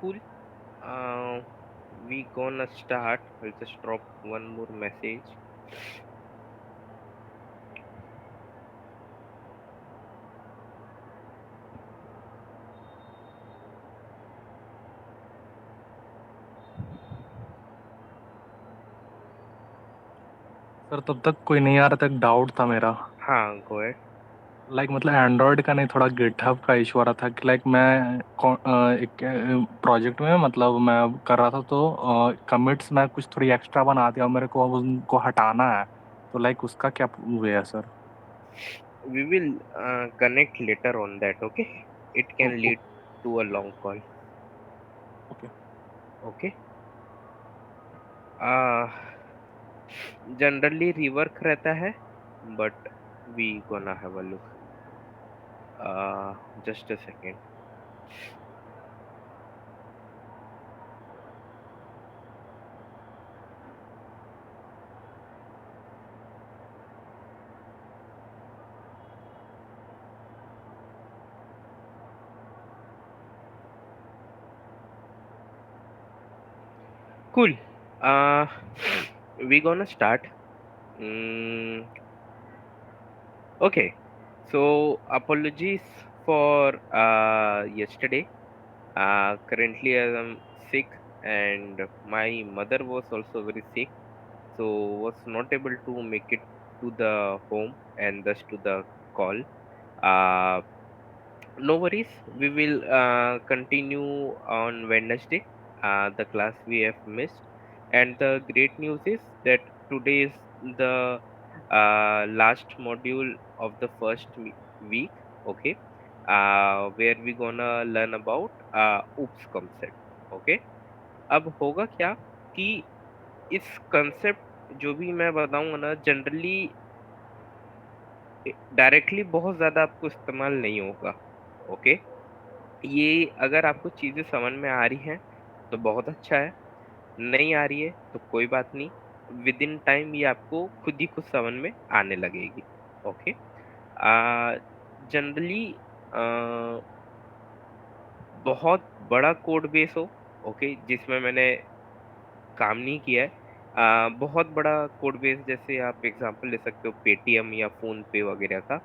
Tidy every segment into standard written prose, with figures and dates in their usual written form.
Cool. Uh, we gonna start. I'll just drop one more message. Sir तब तक कोई नहीं आ रहा था, एक डाउट था मेरा। हाँ, go ahead. मतलब एंड्रॉयड का नहीं, थोड़ा गिटहब का इशू आ रहा था कि एक प्रोजेक्ट में मैं कर रहा था, तो कमिट्स मैं कुछ थोड़ी एक्स्ट्रा बना दिया और मेरे को अब उनको हटाना है। तो उसका क्या वे है sir? We will connect later on that. Okay. It oh, can oh, lead to a long call. Okay. Okay. Uh, Generally rework रहता है, but we gonna have a look. Just a second. Cool. Uh, we gonna start. Mm, okay. So apologies for yesterday. Currently, I am sick, and my mother was also very sick, so was not able to make it to the home and thus to the call. Uh, no worries. We will continue on Wednesday. The class we have missed, and the great news is that today is the last module of the first week. Okay, where we gonna learn about oops concept. Okay, अब होगा क्या कि इस concept जो भी मैं बताऊंगा ना, जनरली डायरेक्टली बहुत ज्यादा आपको इस्तेमाल नहीं होगा। ओके, ये अगर आपको चीजें समझ में आ रही हैं तो बहुत अच्छा है, नहीं आ रही है तो कोई बात नहीं। विद इन टाइम ये आपको खुद ही खुद समझ में आने लगेगी। ओके। जनरली बहुत बड़ा कोड बेस हो, ओके, जिसमें मैंने काम नहीं किया है। बहुत बड़ा कोड बेस जैसे आप एग्जांपल ले सकते हो पेटीएम या फोन पे वगैरह का,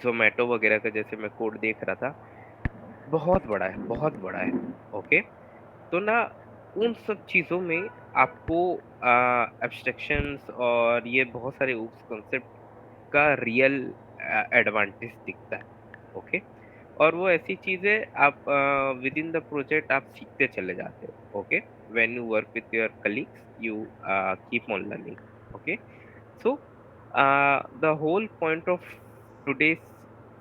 जोमेटो वगैरह का, जैसे मैं कोड देख रहा था, बहुत बड़ा है, बहुत बड़ा है। ओके, तो ना उन सब चीज़ों में आपको एब्स्ट्रैक्शंस और ये बहुत सारे ऊप्स कॉन्सेप्ट का रियल एडवांटेज दिखता है। ओके, और वो ऐसी चीज़ है आप विद इन द प्रोजेक्ट आप सीखते चले जाते हो। Okay, when you work with your colleagues you keep on learning. Okay, so the whole point of today's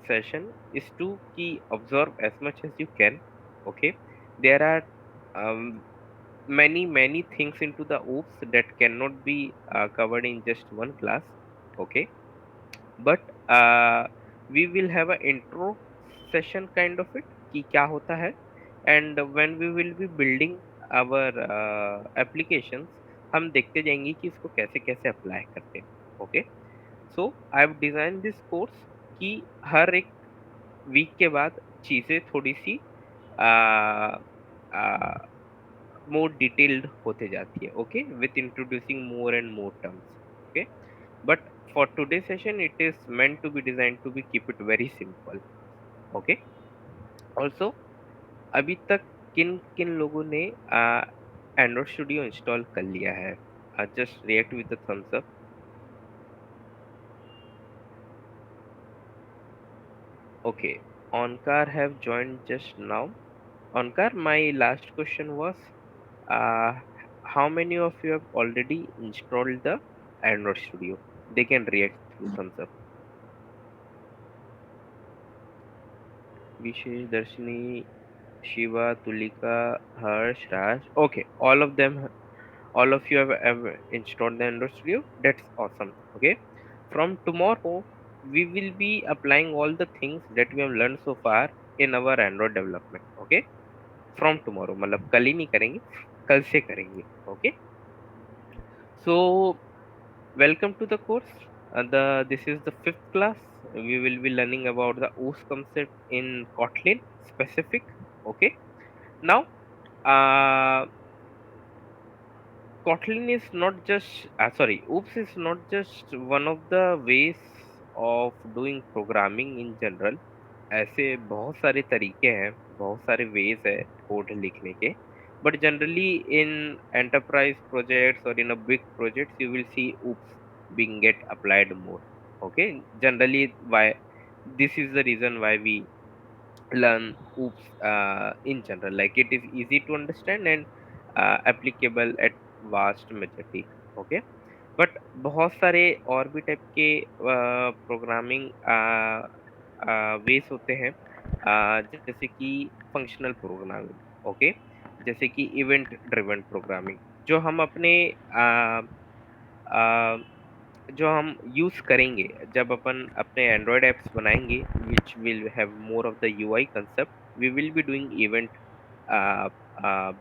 session is to key observe as much as you can. Okay, there are many things into the oops that cannot be covered in just one class. Okay, but we will have a intro session kind of it कि क्या होता है, and when we will be building our applications हम देखते जाएंगे कि इसको कैसे कैसे अप्लाई करते हैं। Okay, so I have design this course कि हर एक वीक के बाद चीजें थोड़ी सी मोर डिटेल्ड होते जाती है। Okay, with introducing more and more terms. Okay, but for today session it is meant to be designed to be keep it very simple. Okay, also अभी तक किन किन लोगों ने एंड्रॉइड स्टूडियो इंस्टॉल कर लिया है? Just react with the thumbs up. Okay, Onkar have joined just now. Onkar, my last question was, uh, how many of you have already installed the Android Studio? They can react through thumbs up. Vishesh, Darshini, Shiva, Tulika, Harsh, Raj. Okay, all of you have installed the Android Studio. That's awesome. Okay, from tomorrow we will be applying all the things that we have learned so far in our Android development. Okay, from tomorrow, मतलब कल ही नहीं करेंगे, कल से करेंगे। Okay, so welcome to the course. The this is the fifth class. We will be learning about the OS concept in Kotlin specific. Okay. Now, uh, Kotlin is not just Oops is not just one of the ways of doing programming in general. ऐसे बहुत सारे तरीके हैं, बहुत सारे veg है code लिखने के, but generally in enterprise projects और in a big projects you will see oops being get applied more. Okay, generally why this is the reason why we learn oops in general, like it is easy to understand and applicable at vast majority. Okay, but बहुत सारे और भी type के programming वेस होते हैं, जैसे कि फंक्शनल प्रोग्रामिंग। ओके, जैसे कि इवेंट ड्रिवन प्रोग्रामिंग, जो हम अपने अ, जो हम यूज करेंगे जब अपन अपने एंड्रॉयड एप्स बनाएंगे, which will have more of the UI concept, we will be doing event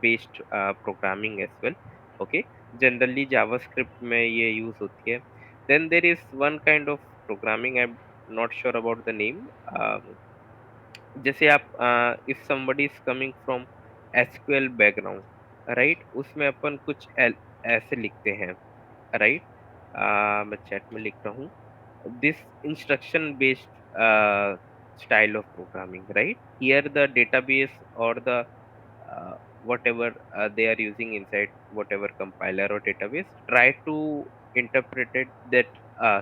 based programming as well. Okay, generally JavaScript में ये यूज होती है। Then there is one kind of programming, I am not sure about the name. जैसे आप if somebody is coming from SQL background, right, उसमें अपन कुछ ऐसे लिखते हैं, राइट। मैं चैट में लिख रहा हूँ, this instruction based style of programming, right? Here the database or the whatever they are using inside whatever compiler or database try to interpret it, that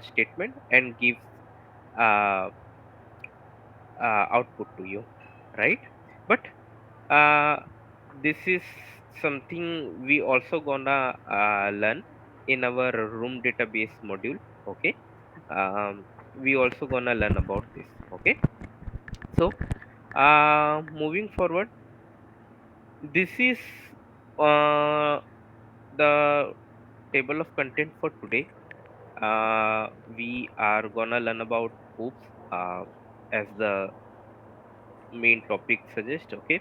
statement and give uh, output to you, right? But uh, this is something we also gonna learn in our room database module. Okay, we also gonna learn about this. Okay, so moving forward, this is uh, the table of content for today. We are gonna learn about oops as the main topic suggests. Okay,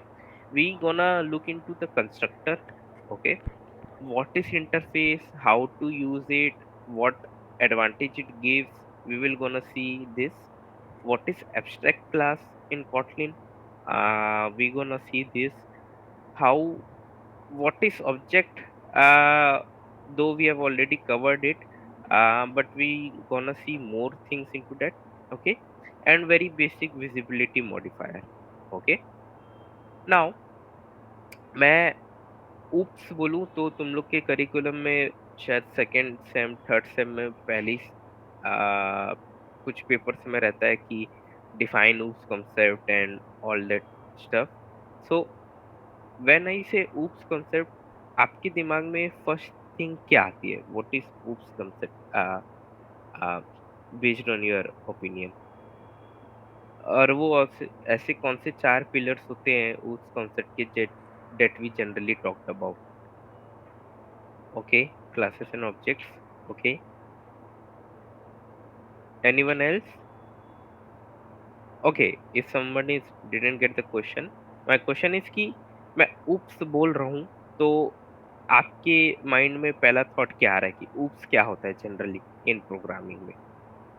we gonna look into the constructor. Okay, what is interface, how to use it, what advantage it gives, we will gonna see this. What is abstract class in Kotlin, we gonna see this. How, what is object, uh, though we have already covered it, but we gonna see more things into that. Okay, and very basic visibility modifier. Okay, now मैं oops बोलूँ तो तुम लोग के curriculum में शायद second same third same में पहली कुछ पेपर्स में रहता है कि define oops concept and all that stuff. So when I से ऊप्स कॉन्सेप्ट, आपके दिमाग में फर्स्ट थिंग क्या आती है? What is oops concept based on your opinion? और वो ऐसे ऐसे कौन से चार पिलर्स होते हैं उस कॉन्सेप्ट के that we generally talked about? Okay, classes and objects. Okay, anyone else? Okay, if somebody didn't get the question, my question is कि मैं oops बोल रहा हूँ तो आपके माइंड में पहला थॉट क्या आ रहा है कि oops क्या होता है जनरली इन प्रोग्रामिंग में,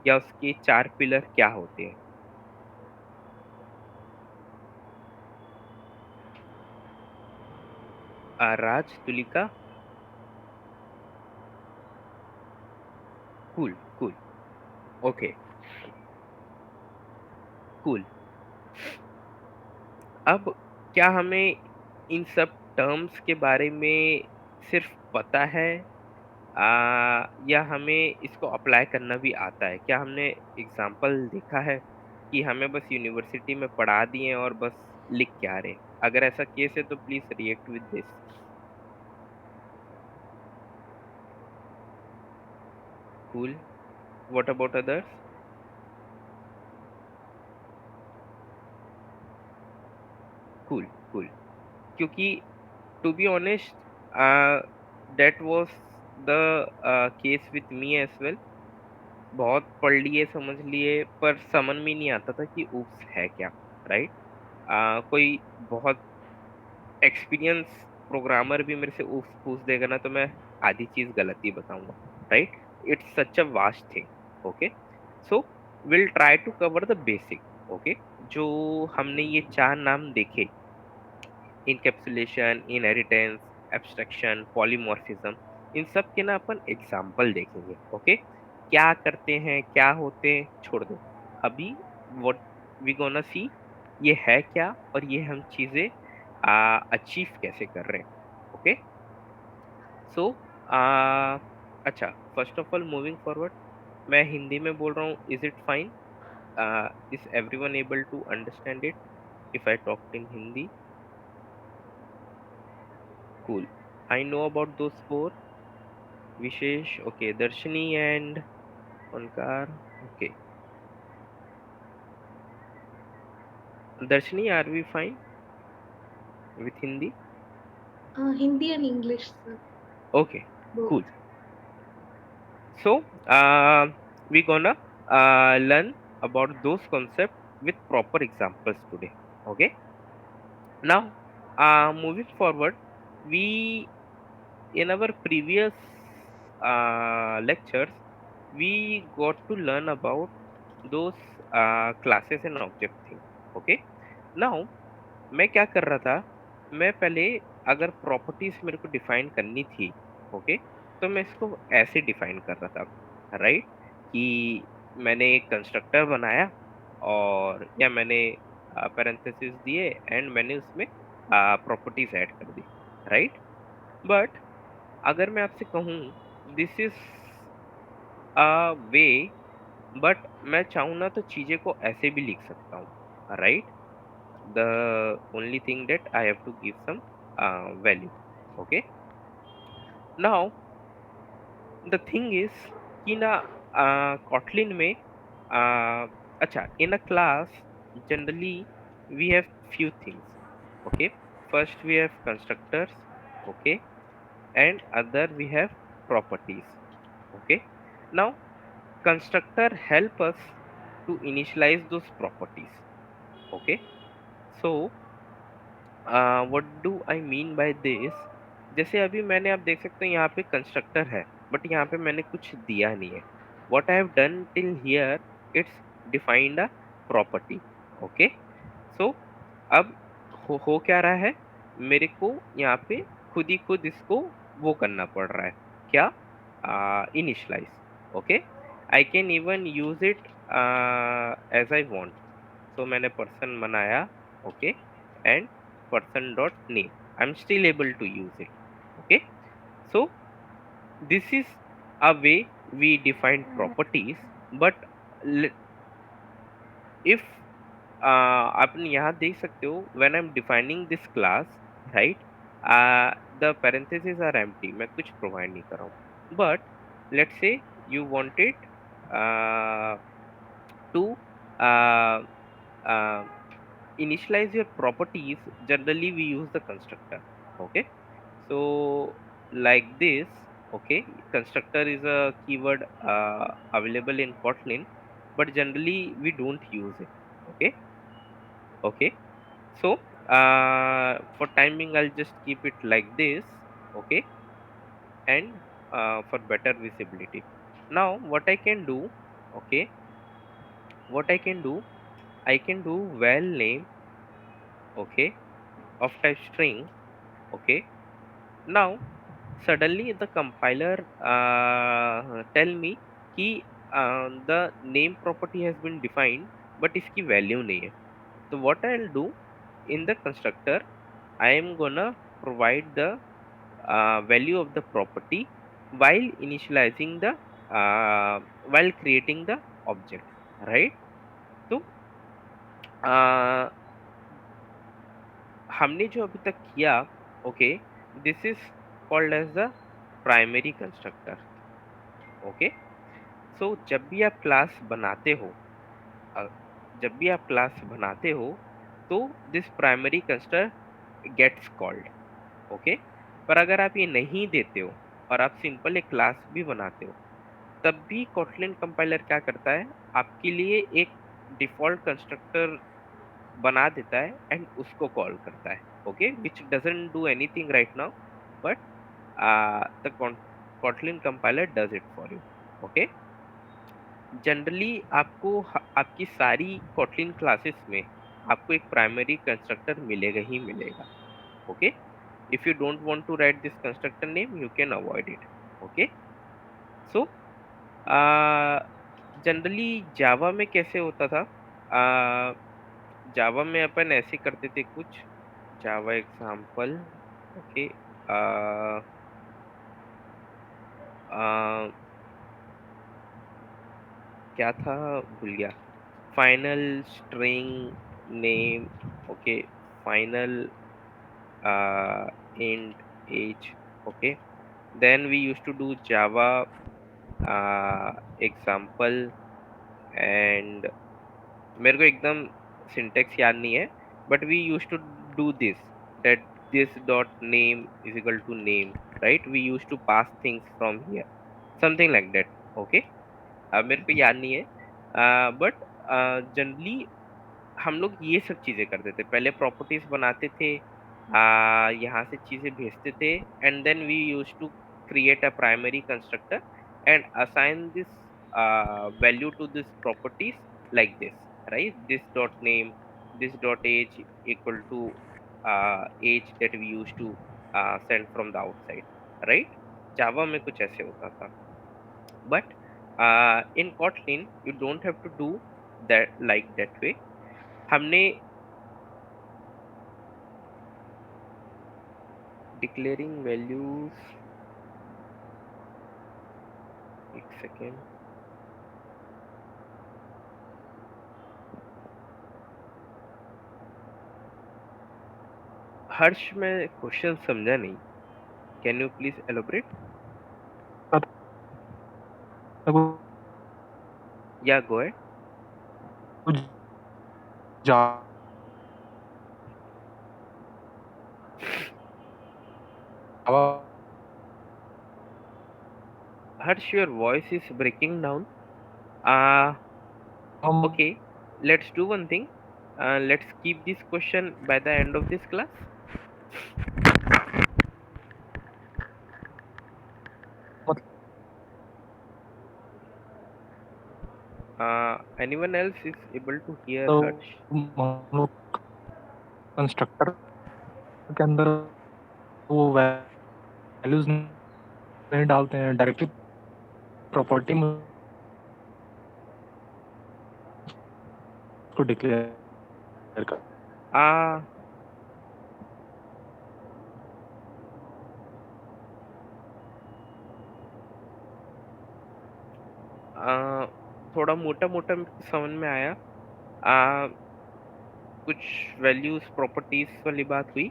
या उसके चार पिलर क्या होते हैं? Raj, Tulika? Cool cool. Okay, cool. अब क्या हमें इन सब टर्म्स के बारे में सिर्फ पता है, या हमें इसको अप्लाई करना भी आता है? क्या हमने एग्जाम्पल देखा है कि हमें बस यूनिवर्सिटी में पढ़ा दिए और बस लिख के आ रहे हैं? अगर ऐसा केस है तो please react with this. Cool. What about others? Cool cool. क्योंकि to be honest, that was the case with me as well. बहुत पढ़ लिए, समझ लिए, पर समझ में नहीं आता था कि ऊप्स है क्या, राइट। कोई बहुत एक्सपीरियंस प्रोग्रामर भी मेरे से उफ पूछ देगा ना, तो मैं आधी चीज गलत ही बताऊंगा, right. It's such a vast thing. Okay, so will try to cover the basic. Okay, जो हमने ये चार नाम देखे, इनकैप्सुलेशन, इनहेरिटेंस, एब्स्ट्रैक्शन, पॉलीमॉर्फिज्म, इन सब के ना अपन एग्जाम्पल देखेंगे। ओके, क्या करते हैं, क्या होते हैं, छोड़ दो। अभी व्हाट वी गोना सी, ये है क्या और ये हम चीजें अचीव कैसे कर रहे हैं। ओके, सो अच्छा, first of all moving forward, मैं हिंदी में बोल रहा हूँ, is it fine? Is everyone able to understand it if I talk in Hindi? Cool. I know about those four. Vishesh, okay. Darshini and Onkar, okay. Darshini, are we fine with Hindi? Hindi and English, sir. Okay, Both. cool. So, we're gonna learn about those concepts with proper examples today. Okay. Now, moving forward, we in our previous lectures we got to learn about those classes and object thing. Okay, now मैं क्या कर रहा था, मैं पहले अगर properties मेरे को डिफाइन करनी थी, ओके, तो मैं इसको ऐसे डिफाइन कर रहा था, राइट, कि मैंने एक कंस्ट्रक्टर बनाया और या मैंने पैरेंथेसिस दिए एंड मैंने उसमें प्रॉपर्टीज ऐड कर दी, राइट। बट अगर मैं आपसे कहूँ this is a way, but मैं चाहूँ ना तो चीजें को ऐसे भी लिख सकता हूँ, right. The only thing that I have to give some value. Okay. Now the thing is कि ना Kotlin में अच्छा, in a class generally we have few things. Okay. First we have constructors. Okay. And other we have properties. Okay. Now constructor help us to initialize those properties. Okay. So what do I mean by this, जैसे अभी मैंने, आप देख सकते हैं यहाँ पे constructor है बट यहाँ पे मैंने कुछ दिया नहीं है। What I have done till here, it's defined a property. Okay, so अब हो क्या रहा है, मेरे को यहाँ पे खुद ही खुद इसको वो करना पड़ रहा है, क्या, initialize. Okay, I can even use it as I want. So मैंने पर्सन बनाया, okay, and person dot name, I'm still able to use it। okay, so this is a way we define properties, but if आप यहाँ देख सकते हो when I'm defining this class, right, the parentheses are empty, मैं कुछ provide नहीं कर रहा हूँ। But let's say you wanted uh, to uh, uh, initialize your properties, generally we use the constructor। Okay, so like this, okay, constructor is a keyword available in Kotlin, but generally we don't use it। Okay, okay, so for timing I'll just keep it like this। Okay, and for better visibility, now what I can do, okay, what I can do, I can do val name, okay, of type string। Okay, now suddenly the compiler tell me कि the name property has been defined but इसकी value नहीं है। तो what I'll do, in the constructor I am gonna provide the value of the property while initializing the while creating the object, right। तो uh, हमने जो अभी तक किया, okay, this is called as the primary constructor. Okay, so जब भी आप class बनाते हो, अ, जब भी आप क्लास बनाते हो तो this primary constructor gets called. Okay, पर अगर आप ये नहीं देते हो और आप सिंपल एक क्लास भी बनाते हो, तब भी कोटलिन कंपाइलर क्या करता है, आपके लिए एक डिफॉल्ट कंस्ट्रक्टर बना देता है एंड उसको कॉल करता है। Okay, which doesn't do anything right now, but the Kotlin compiler does it for you. Okay, generally आपको आपकी सारी कोटलिन क्लासेस में आपको एक प्राइमरी कंस्ट्रक्टर मिलेगा ही मिलेगा। Okay, if you don't want to write this constructor name, you can avoid it. Okay, so generally Java में कैसे होता था? जावा में अपन ऐसे करते थे कुछ, जावा एग्जांपल। ओके, क्या था, भूल गया। Final string name. Okay, final int age। Okay, then we used to do java example, and मेरे को एकदम सिंटेक्स याद नहीं है, but we use to do this, that this dot name is equal to name, right? We use to pass things from here, something like that. Okay, अब मेरे को याद नहीं है, बट जनरली हम लोग ये सब चीजें करते थे। पहले प्रॉपर्टीज बनाते थे, यहाँ से चीजें भेजते थे, and then we use to create a primary constructor and assign this value to this properties like this, right? This dot name, this dot age equal to age that we used to send from the outside, right? Java में कुछ ऐसे होता था, but in Kotlin you don't have to do that like that way। हमने declaring values, एक second, हर्ष मैं question समझा नहीं, कैन यू प्लीज एलोबरेट? या go ahead. Java Harsh, your voice is breaking down. Uh, हम okay, let's do one thing. Let's keep this question by the end of this class. Anyone else is able to hear तो Harsh? हम लोग constructor के अंदर वो values नहीं डालते हैं, डायरेक्टली प्रॉपर्टी में उसको डिक्लेयर कर। Uh, थोड़ा मोटा मोटा समझ में आया। कुछ वैल्यूज प्रॉपर्टीज वाली बात हुई।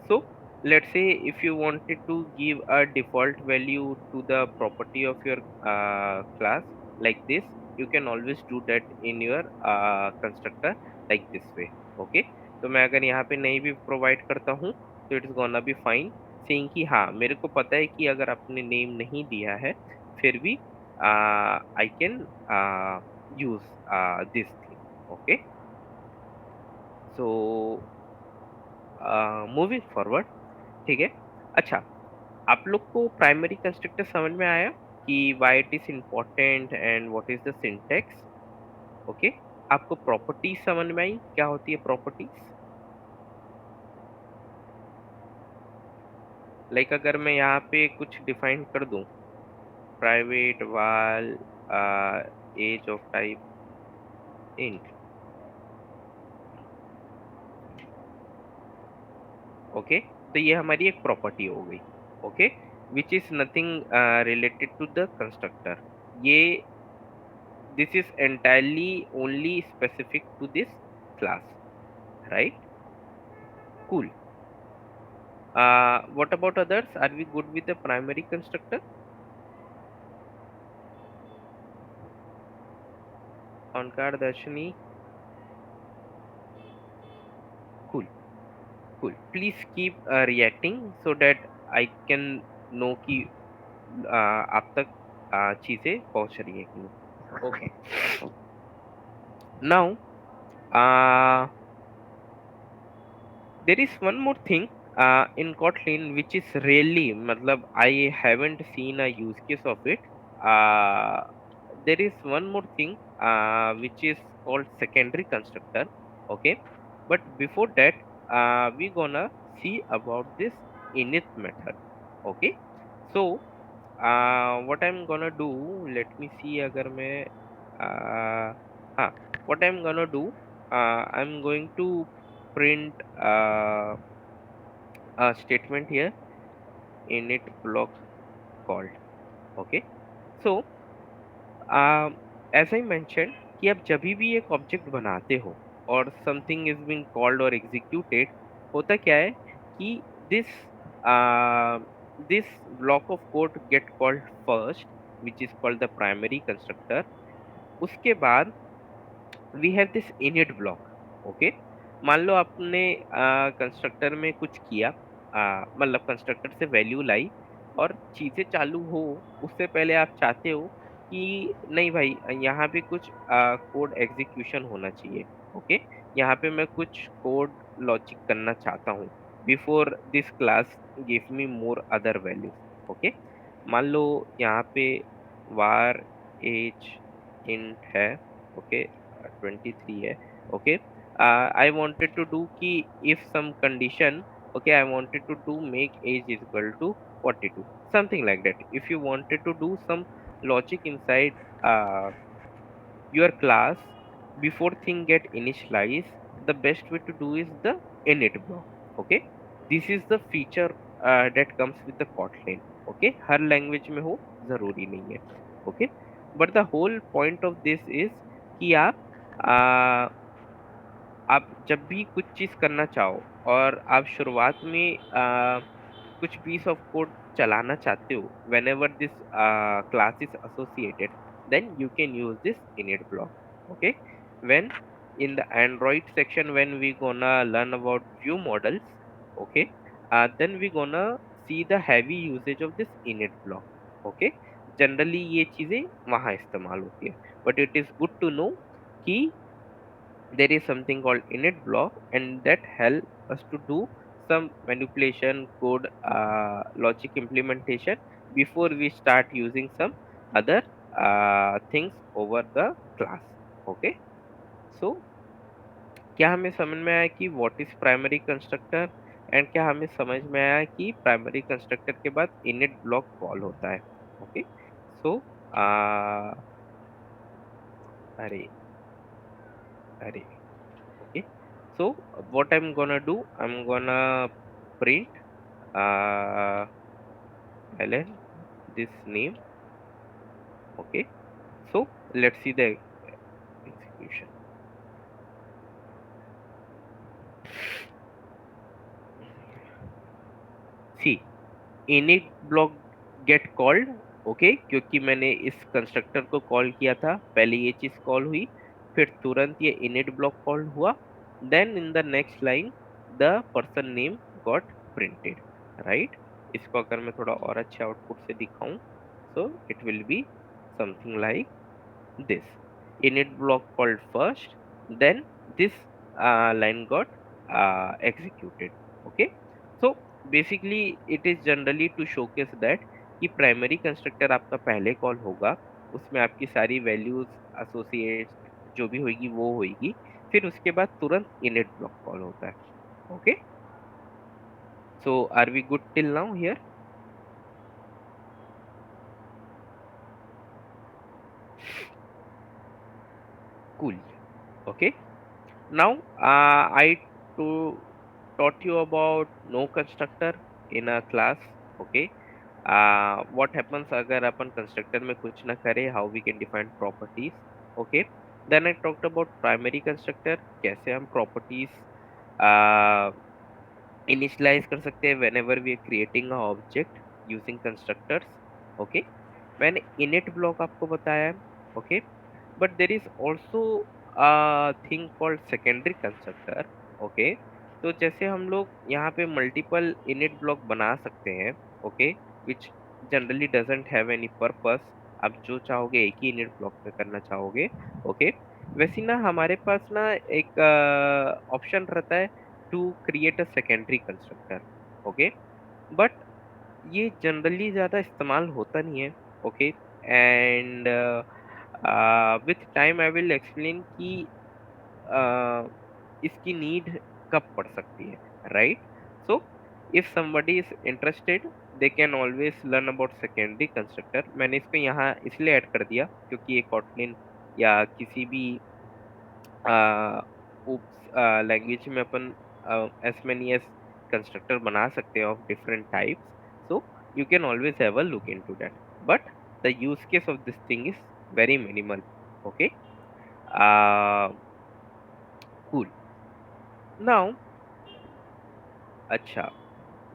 So let's say if you wanted to give a default value to the property of your class like this, you can always do that in your constructor like this way। Okay, तो मैं अगर यहाँ पे नहीं भी provide करता हूँ तो it's gonna be fine, saying कि हाँ मेरे को पता है कि अगर आपने नेम नहीं दिया है फिर भी I can use this thing. Okay, so moving forward, ठीक है। अच्छा, आप लोग को प्राइमरी कंस्ट्रक्टर समझ में आया कि why it is important and what is the syntax? Okay, आपको प्रॉपर्टीज समझ में आई, क्या होती है प्रॉपर्टीज? लाइक अगर मैं यहाँ पे कुछ डिफाइन कर दूं, private val as of type int, okay, तो ये हमारी एक प्रॉपर्टी हो गई। Okay, which is nothing related to the constructor. ये this is entirely only specific to this class, right? Cool. What about others? Are we good with the primary constructor? Onkar, Darshini? Cool, cool. Please keep reacting so that I can know कि आप तक चीजें पहुंच रही है कि नहीं। Okay. Now, there is one more thing in Kotlin which is really, मतलब I haven't seen a use case of it। uh, there is one more thing which is called secondary constructor। Okay, but before that we gonna see about this init method. Okay, so what I'm gonna do, let me see अगर मैं हाँ, what I'm gonna do, I'm going to print a statement here, init block called. Okay, so as I mention कि आप जब भी एक object बनाते हो और समथिंग इज बीइंग कॉल्ड और एग्जीक्यूटेड, होता क्या है कि this this block of code get called first, which is called the primary constructor. उसके बाद we have this init block. Okay, मान लो आपने कंस्ट्रक्टर में कुछ किया, मतलब कंस्ट्रक्टर से वैल्यू लाई और चीजें चालू हो उससे पहले आप चाहते हो कि नहीं भाई, यहाँ पे कुछ कोड एग्जीक्यूशन होना चाहिए. ओके, यहाँ पे मैं कुछ कोड लॉजिक करना चाहता हूँ before this class give me more other values. Okay, मान लो यहाँ पे var एज इंट है. ओके, 23 है. Okay, I wanted to do कि if some condition, okay, I wanted to do make age is equal to 42, something like that. If you wanted to do some logic inside your class before thing get initialized, the best way to do is the init block. Okay, this is the feature that comes with the Kotlin. Okay, her language में हो जरूरी नहीं है. Okay, but the whole point of this is कि आप जब भी कुछ चीज करना चाहो और आप शुरुआत में कुछ पीस ऑफ कोड चलाना चाहते हो, whenever this class is associated, then you can use this init block. Okay, when in the Android section, when we gonna learn about view models, okay, then we gonna see the heavy usage of this init block. Okay, generally ये चीजें वहाँ इस्तेमाल होती है, but it is good to know कि there is something called init block, and that help us to do some manipulation code, logic implementation before we start using some other things over the class. Okay, so क्या हमें समझ में आया कि what is primary constructor, and क्या हमें समझ में आया कि प्राइमरी कंस्ट्रक्टर के बाद इनिट ब्लॉक कॉल होता है. ओके, सो अरे अरे okay, so what I'm gonna do, I'm gonna print uh ln this name. Okay, so let's see the execution. See, init block get called. Okay, क्योंकि मैंने इस constructor को कॉल किया था, पहले ये चीज कॉल हुई, फिर तुरंत ये init ब्लॉक कॉल हुआ, then in the next line the person name got printed. Right, इसको अगर मैं थोड़ा और अच्छे आउटपुट से दिखाऊं, so it will be something like this: init block called first, then this line got executed. Okay, so basically it is generally to showcase that कि primary constructor आपका पहले कॉल होगा, उसमें आपकी सारी वैल्यूज एसोसिएट्स जो भी होगी वो होगी, फिर उसके बाद तुरंत इनिट ब्लॉक कॉल होता है. Okay, so are we good till now here? Cool. Okay, now I to taught you about no constructor in a class. Okay, what happens अगर अपन कंस्ट्रक्टर में कुछ ना करे, how we can define properties. Okay, then I talked about primary constructor, कैसे हम properties initialize कर सकते हैं whenever we are creating a object using constructors. Okay, मैंने init block आपको बताया है. Okay, but there is also a thing called secondary constructor. Okay, तो जैसे हम लोग यहाँ पे मल्टीपल init block बना सकते हैं. Okay, which generally doesn't have any purpose. आप जो चाहोगे एक ही init block में करना चाहोगे. Okay, वैसे ना हमारे पास ना एक ऑप्शन रहता है to create a secondary constructor. Okay, but ये जनरली ज़्यादा इस्तेमाल होता नहीं है. Okay, and with time I will explain कि इसकी नीड कब पड़ सकती है. Right, So if somebody is interested, they can always learn about secondary constructor. मैंने इसको यहाँ इसलिए ऐड कर दिया क्योंकि ये Kotlin या किसी भी लैंग्वेज में अपन as many as constructor बना सकते हैं of different types. So you can always have a look into that. But the use case of this thing is very minimal. Okay. Uh, cool. Now, अच्छा,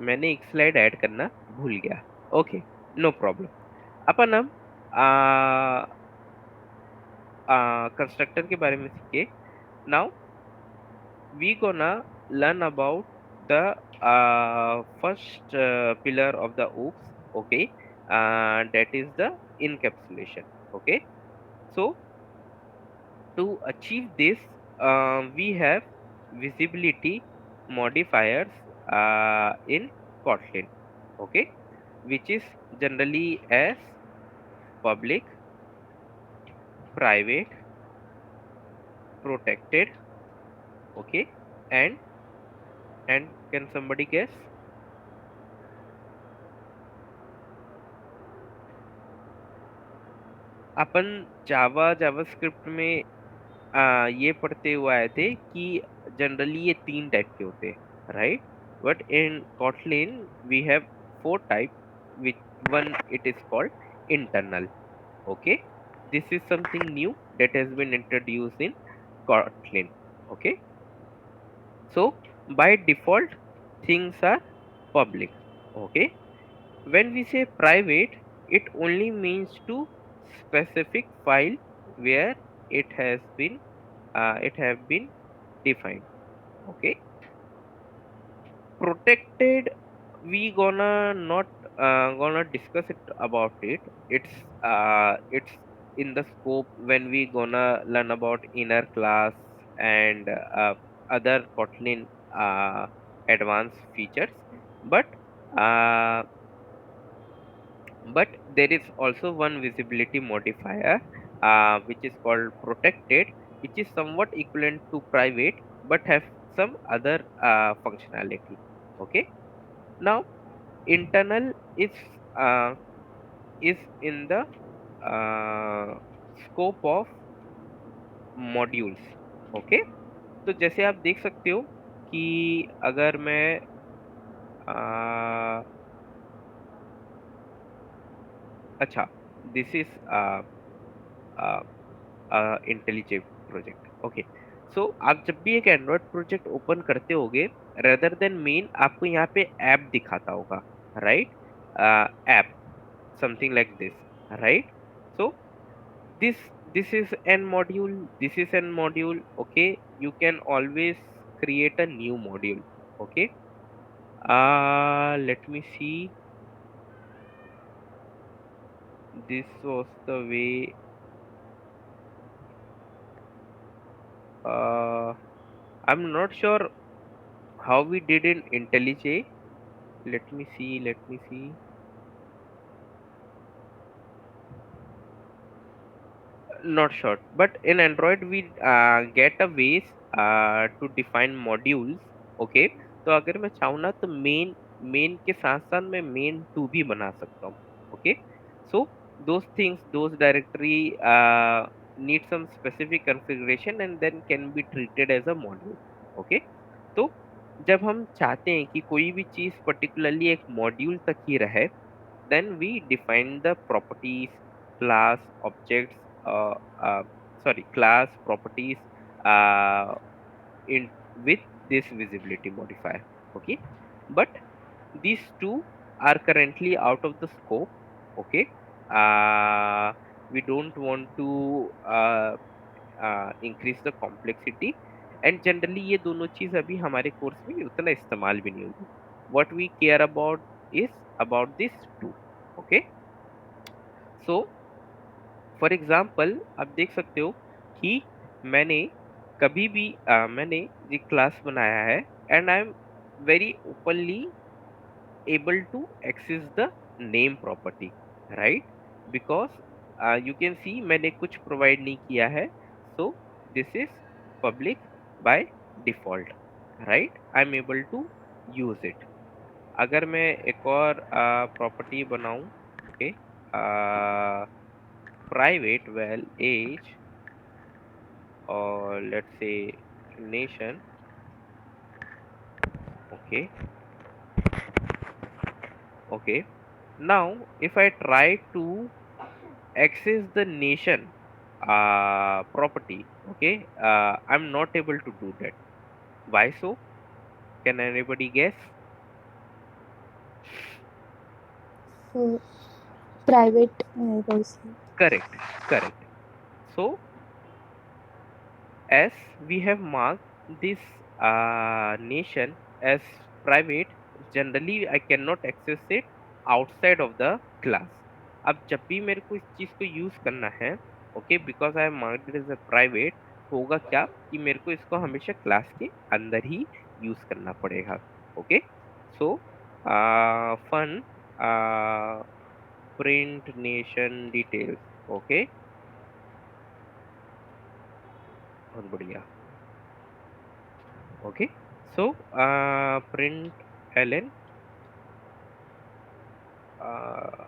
मैंने एक slide add करना भूल गया. Okay, no problem. अपन अब constructor के बारे में सीखे. Now we gonna learn about the first pillar of the OOPS. Okay, that is the encapsulation. Okay, so to achieve this, we have visibility modifiers in Kotlin. Okay, which is generally as public, private, protected. Okay, and can somebody guess? Upon JavaScript में ये पढ़ते हुए आए थे कि generally ये 3 type के होते हैं, right? But in Kotlin we have 4 types, which one it is called internal. Okay, this is something new that has been introduced in Kotlin. Okay, so by default things are public. Okay, when we say private, it only means to specific file where it has been it have been defined. Okay, protected, we gonna not gonna discuss it about it. It's in the scope when we gonna learn about inner class and other Kotlin advanced features. But uh, but there is also one visibility modifier which is called protected, which is somewhat equivalent to private but have some other functionality. Okay, now internal uh, is in the uh, scope of modules. Okay, तो जैसे आप देख सकते हो कि अगर मैं अच्छा, this is intelligent project. Okay, so आप जब भी एक एंड्रॉयड प्रोजेक्ट ओपन करते होगे, रेदर देन मेन आपको यहाँ पे ऐप दिखाता होगा, right? App something like this, right? So this is an module, this is an module. Okay, you can always create a new module. Okay, let me see. This was the way. I'm not sure how we did in IntelliJ. Let me see. Not sure, but in Android we get a ways to define modules. Okay, तो अगर मैं चाहूँ ना तो main के साथ साथ मैं मेन टू भी बना सकता हूँ. Okay, so those directory need some specific configuration and then can be treated as a module. Okay, तो जब हम चाहते हैं कि कोई भी चीज पर्टिकुलरली एक मॉड्यूल तक ही रहे, then we define the properties, class, objects, uh, uh, class properties uh, in with this visibility modifier. Okay, but these two are currently out of the scope. Okay, we don't want to increase the complexity, and generally ये दोनों चीज अभी हमारे course में उतना इस्तेमाल भी नहीं होगी. What we care about is about this two. Okay, so for example आप देख सकते हो कि मैंने कभी भी मैंने ये क्लास बनाया है and I am very openly able to access the name property, right? Because you can see मैंने कुछ provide नहीं किया है, so this is public by default, right? I'm able to use it. अगर मैं एक और प्रॉपर्टी बनाऊं, ओके, प्राइवेट वेल एज और let's say nation, okay, okay, now if I try to access the nation property, okay, I'm not able to do that. Why so? Can anybody guess? So private also. Correct, correct. So as we have marked this nation as private, generally I cannot access it outside of the class. अब जब भी मेरे को इस चीज को use करना है, okay, because I marked it as a private, होगा क्या कि मेरे को इसको हमेशा क्लास के अंदर ही यूज करना पड़ेगा। Okay, so fun print nation details, okay, बहुत बढ़िया। Okay, so print ln uh,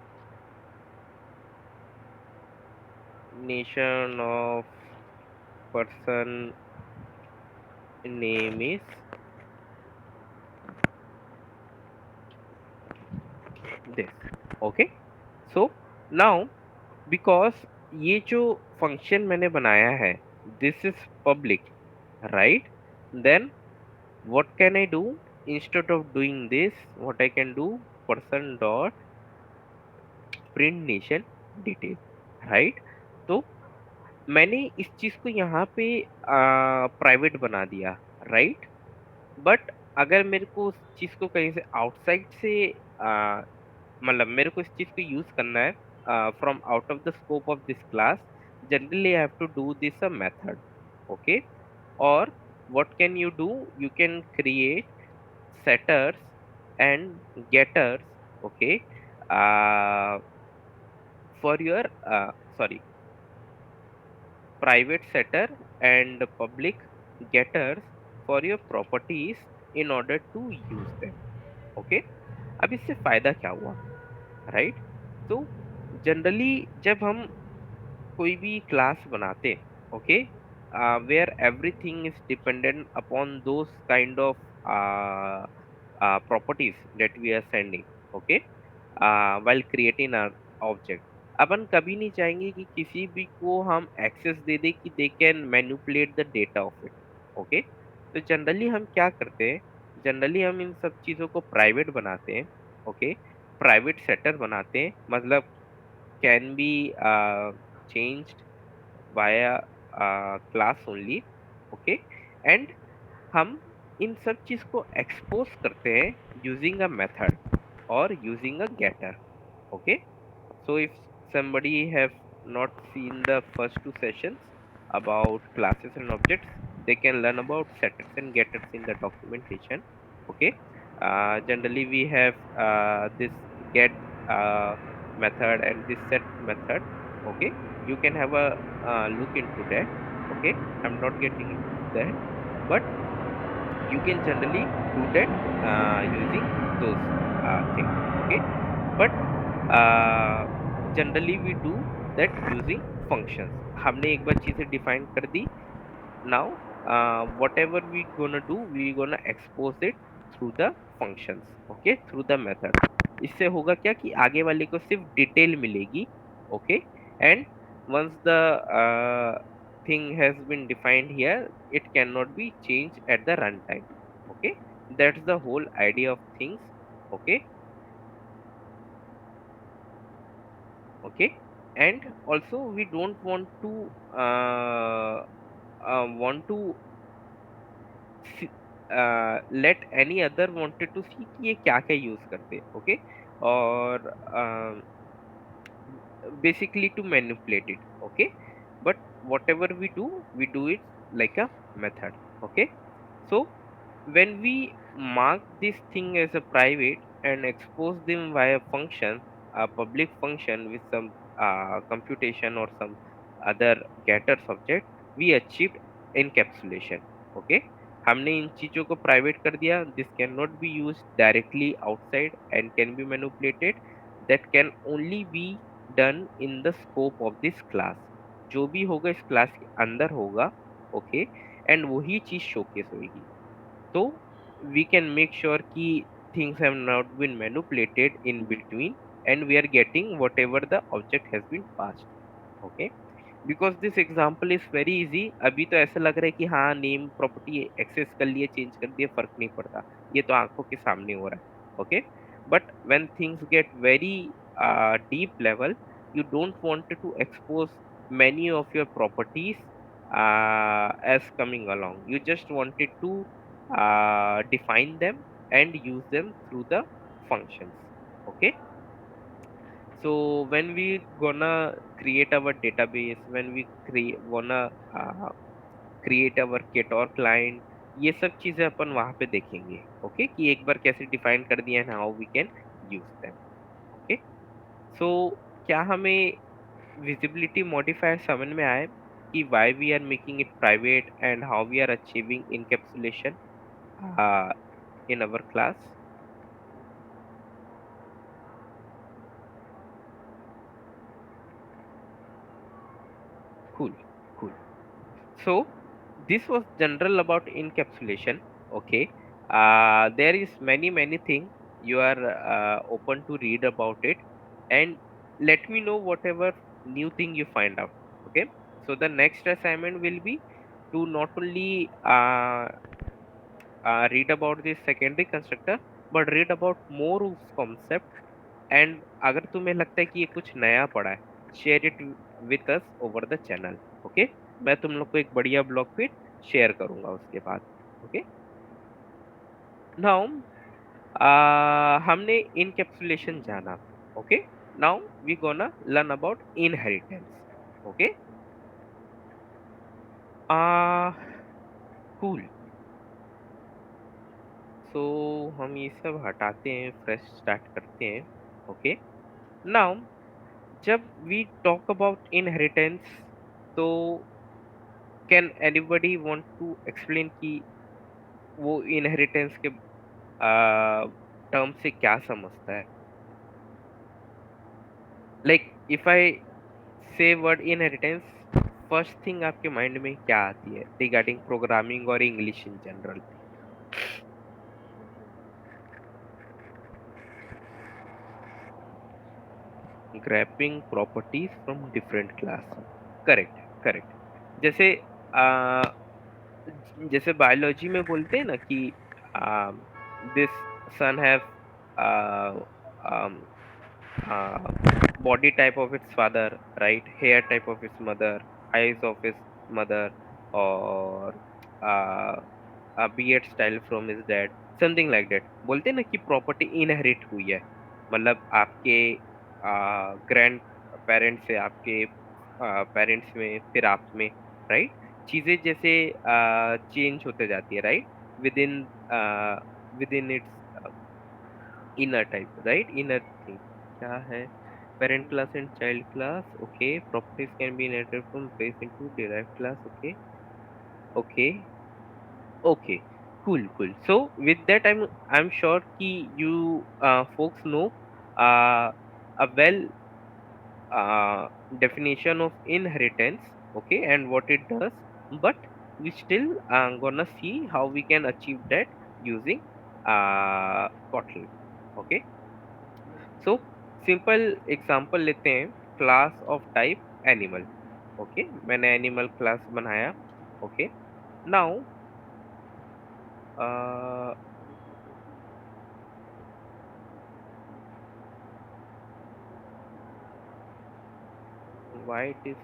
nation of person name is this. Okay, so now because ये जो फंक्शन मैंने बनाया है, this is public, right? Then what can I do? Instead of doing this, what I can do, person dot print nation detail, right? तो मैंने इस चीज को यहाँ पे प्राइवेट बना दिया, राइट? बट अगर मेरे को उस चीज को कहीं से आउटसाइड से आ, मतलब मेरे को इस चीज को यूज करना है from out of the scope of this class, generally I have to do this a method, okay, और what can you do, you can create setters and getters, okay, for your sorry, private setter and public getters for your properties in order to use them, okay? अब इससे फायदा क्या हुआ, right? तो generally जब हम कोई भी क्लास बनाते, okay, where everything is dependent upon those kind of properties that we are sending, okay, while creating our object, अपन कभी नहीं चाहेंगे कि किसी भी को हम एक्सेस दे दे कि they can manipulate the data of it, okay? तो जनरली हम क्या करते हैं, जनरली हम इन सब चीज़ों को प्राइवेट बनाते हैं, ओके, प्राइवेट सेटर बनाते हैं, मतलब can be changed via class only, okay, and हम इन सब चीज को एक्सपोज करते हैं using a method or using a getter, okay? So if somebody have not seen the first two sessions about classes and objects, they can learn about setters and getters in the documentation, okay? Generally we have this get method and this set method, okay? You can have a look into that, okay? I'm not getting into that, but you can generally do that using those things, okay? But generally we do that using functions. हमने एक बार चीजें define कर दी, now whatever we gonna do, we gonna expose it through the functions, okay, through the method. इससे होगा क्या कि आगे वाले को सिर्फ डिटेल मिलेगी, okay, and once the thing has been defined here, it cannot be changed at the runtime, okay? That's the whole idea of things, okay, okay. And also we don't want to uh, want to let any other wanted to see कि ये क्या क्या use करते हैं, okay, और basically to manipulate it, okay? But whatever we do it like a method, okay? So when we mark this thing as a private and expose them via function, a public function with some computation or some other getter subject, we achieved encapsulation, okay? हमने इन चीज़ों को private कर दिया. This can not be used directly outside and can be manipulated. That can only be done in the scope of this class. जो भी होगा इस class के अंदर होगा. ओके. एंड वही चीज़ शोकेस होगी. तो we can make sure कि things have not been manipulated in between and we are getting whatever the object has been passed. Okay. Because this example is very easy. अभी तो ऐसा लग रहा है कि हाँ नेम प्रॉपर्टी एक्सेस कर लिए, चेंज कर दिए, फर्क नहीं पड़ता. ये तो आंखों के सामने हो रहा है. Okay. But when things get very deep level, you don't want to expose many of your properties as coming along. You just wanted to define them and use them through the functions. Okay. So when we gonna create our database, when we wanna create our kit or client, ये सब चीजें अपन वहां पे देखेंगे. Okay. कि एक बार कैसे define कर दिया है, how we can use them. Okay. So क्या हमें विजिबिलिटी मॉडिफायर समझ में आए कि why we are making it private and how we are achieving encapsulation in our class? Cool, cool. So this was general about encapsulation. Okay. There is many thing you are open to read about it, and let me know whatever new thing you find out. Okay. So the next assignment will be to not only read about this secondary constructor, but read about more उस concept. And अगर तुम्हें लगता है कि ये कुछ नया पड़ा है, share it with us over the channel. Okay. मैं तुम लोग को एक बढ़िया ब्लॉग पे शेयर करूंगा उसके बाद. ओके. नाउ हमने इनकैप्सुलेशन जाना. Okay. Now we gonna learn about inheritance. Okay. Cool. So हम ये सब हटाते हैं, फ्रेश स्टार्ट करते हैं. ओके. नाउ जब वी टॉक अबाउट इनहेरिटेंस, तो can anybody want to explain कि वो इनहेरिटेंस के टर्म से क्या समझता है. Like if I say word inheritance, first thing आपके माइंड में क्या आती है रिगार्डिंग प्रोग्रामिंग और English in general? Grappling properties from different class. Correct, correct. जैसे जैसे बायोलॉजी में बोलते हैं ना कि this son have body type of its father, right? Hair type of its mother, eyes of his mother, or a beard style from his dad, something like that. बोलते हैं ना कि प्रॉपर्टी इनहेरिट हुई है. मतलब आपके ग्रैंड पेरेंट्स से आपके पेरेंट्स में, फिर आप में, राइट? चीजें जैसे चेंज होते जाती है, right? With in its inner type, right? Inner thing क्या है? Parent class and child class. Okay. Properties can be inherited from base into derived class. Okay. Okay. Okay. Cool. Cool. So with that, I'm sure कि you folks know uh, a well definition of inheritance. Okay, and what it does. But we still gonna see how we can achieve that using Kotlin. Okay. So simple example लेते हैं. Class of type animal. Okay. मैंने animal class बनाया. Okay. Now why it is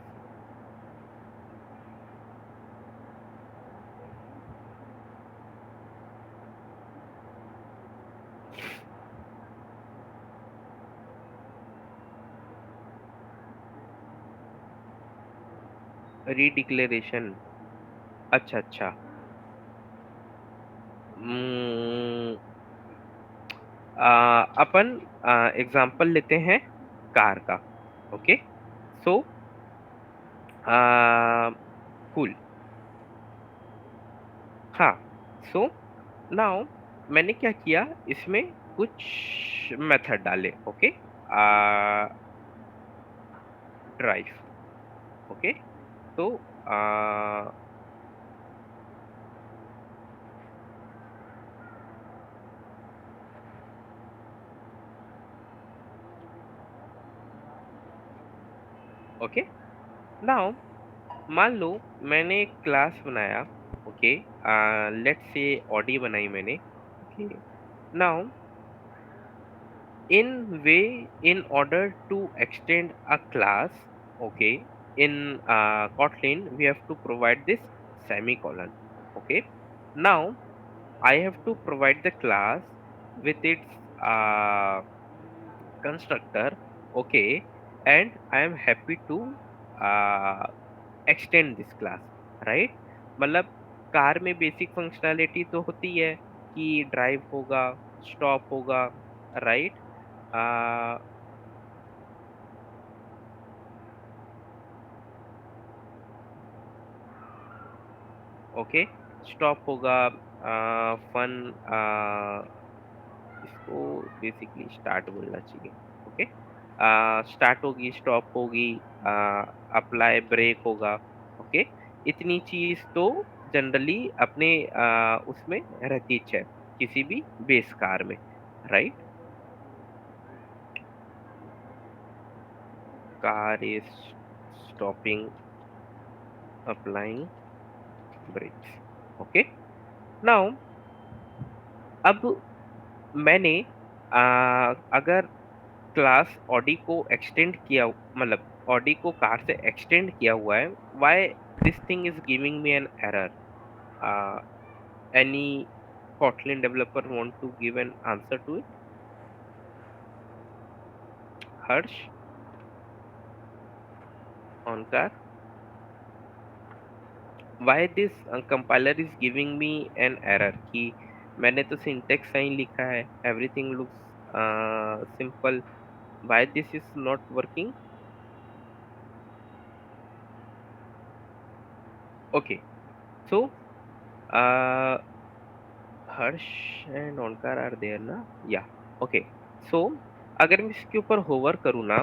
redeclaration. अच्छा अच्छा. अपन example लेते हैं car का. ओके. So cool. हाँ. सो नाउ मैंने क्या किया, इसमें कुछ मेथड डाले। Okay, drive. ओके, तो ओके, नाउ मान लो मैंने एक क्लास बनाया। ओके, लेट्स से ऑडी बनाई मैंने। Okay, now in order to extend a class, okay, in Kotlin we have to provide this semicolon. Okay, now I have to provide the class with its uh, constructor. Okay, and I am happy to uh, extend this class, right? मतलब car में basic functionality तो होती है कि drive होगा, stop होगा, right? Okay, stop होगा, fun, इसको बेसिकली स्टार्ट बोलना चाहिए। ओके, स्टार्ट होगी, स्टॉप होगी, अप्लाई ब्रेक होगा। ओके, इतनी चीज तो जनरली अपने उसमें रहती है किसी भी बेस कार में, राइट? Car is stopping, applying brakes. Okay, now अब मैंने अगर क्लास ऑडी को एक्सटेंड किया, मतलब ऑडी को कार से एक्सटेंड किया हुआ है, why this thing is giving me an error? Any Kotlin developer want to give an answer to it? Harsh, Onkar, why this compiler is giving me an error कि मैंने तो syntax सही लिखा है, everything looks simple, why this is not working? Okay, so uh, Harsh and Onkar are there ना? Yeah, okay. So अगर मैं इसके ऊपर होवर करूँ ना,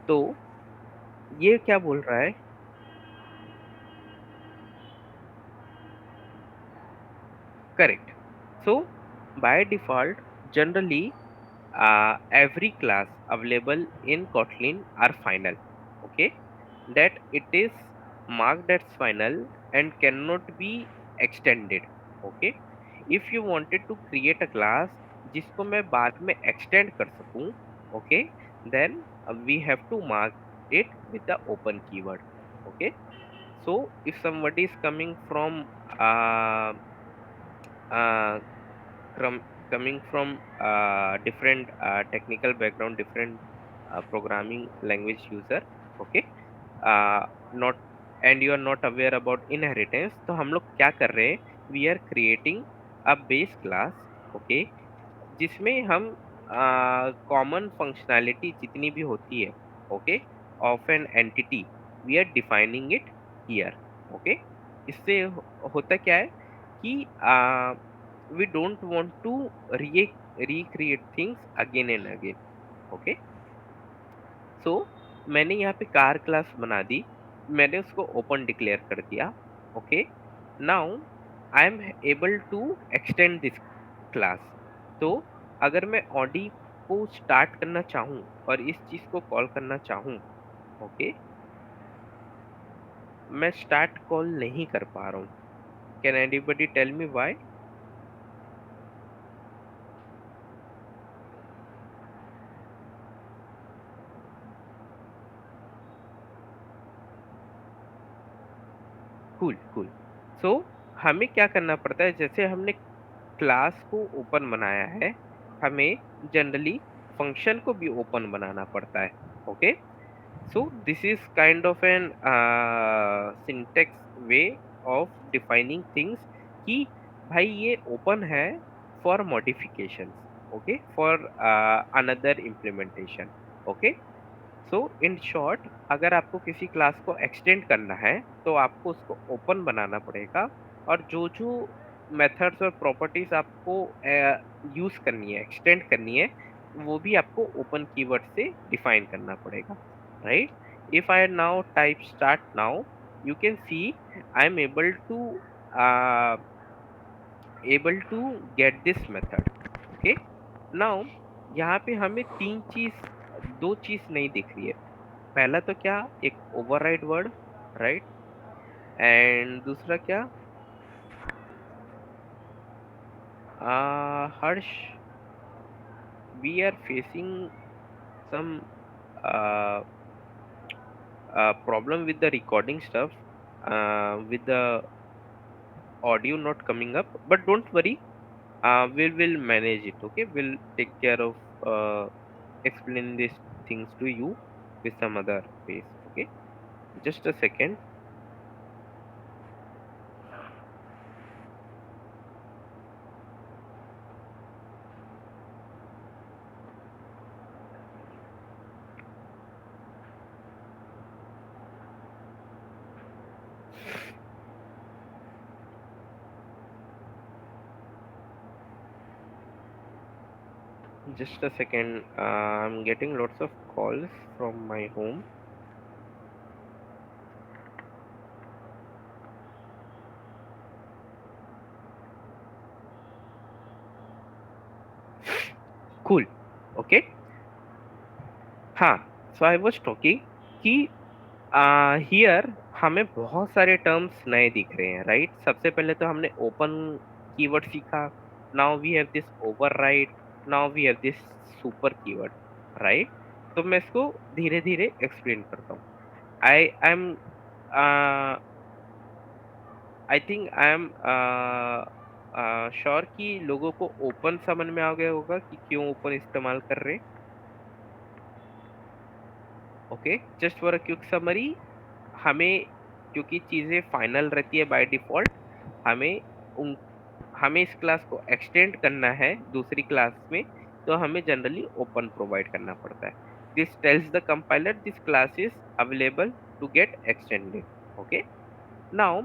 तो ये क्या बोल रहा है? Correct. So by default, generally every class available in Kotlin are final. Okay, that it is marked as final and cannot be extended. Okay, if you wanted to create a class जिसको मैं बाद में extend कर सकूं, okay, then we have to mark it with the open keyword. Okay, so if somebody is coming from uh, coming from different technical background, different programming language user, okay, not, and you are not aware about inheritance, तो हम लोग क्या कर रहे हैं, we are creating a base class, okay, जिसमें हम common functionality जितनी भी होती है, okay, of an entity, we are defining it here. Okay, इससे होता क्या है कि we don't want to recreate things again and again. Okay, so मैंने यहाँ पे कार क्लास बना दी, मैंने उसको ओपन डिक्लेयर कर दिया। Okay, now I am able to extend this class. तो अगर मैं ऑडी को स्टार्ट करना चाहूँ और इस चीज को कॉल करना चाहूँ, ओके, मैं स्टार्ट कॉल नहीं कर पा रहा हूँ। Can anybody tell me why? Cool cool. So हमें क्या करना पड़ता है, जैसे हमने क्लास को ओपन बनाया है, हमें जनरली फंक्शन को भी ओपन बनाना पड़ता है। Okay, so this is kind of an syntax way of defining things कि भाई ये ओपन है for modification, okay, for another implementation. Okay, so in short, अगर आपको किसी क्लास को एक्सटेंड करना है तो आपको उसको ओपन बनाना पड़ेगा, और जो जो मेथड्स और प्रॉपर्टीज आपको यूज करनी है, एक्सटेंड करनी है, वो भी आपको ओपन कीवर्ड से डिफाइन करना पड़ेगा, right? If I now type start now, you can C I am able to get this method. Okay, now यहाँ पे हमें दो चीज नहीं दिख रही है। पहला तो क्या, एक ओवरराइड वर्ड, राइट? एंड दूसरा क्या, Harsh, we are facing some uh, problem with the recording stuff, with the audio not coming up, but don't worry, we will manage it. Okay, we'll take care of explain these things to you with some other ways. Okay, just a second. Just a second. I'm getting lots of calls from my home. Cool. Okay. हाँ, so I was talking कि here हमें बहुत सारे terms नए दिख रहे हैं, right? सबसे पहले तो हमने ओपन कीवर्ड सीखा, now we have this override, now we have this super keyword, right? तो मैं इसको धीरे धीरे एक्सप्लेन करता हूँ। I am I think I am sure कि लोगों को ओपन समझ में आ गया होगा कि क्यों ओपन इस्तेमाल कर रहे हैं। Okay, just for a quick summary, हमें क्योंकि चीज़ें फाइनल रहती है बाय डिफ़ॉल्ट, हमें उन हमें इस क्लास को एक्सटेंड करना है दूसरी क्लास में, तो हमें जनरली ओपन प्रोवाइड करना पड़ता है। This tells the compiler this class is available to get extended. Okay, now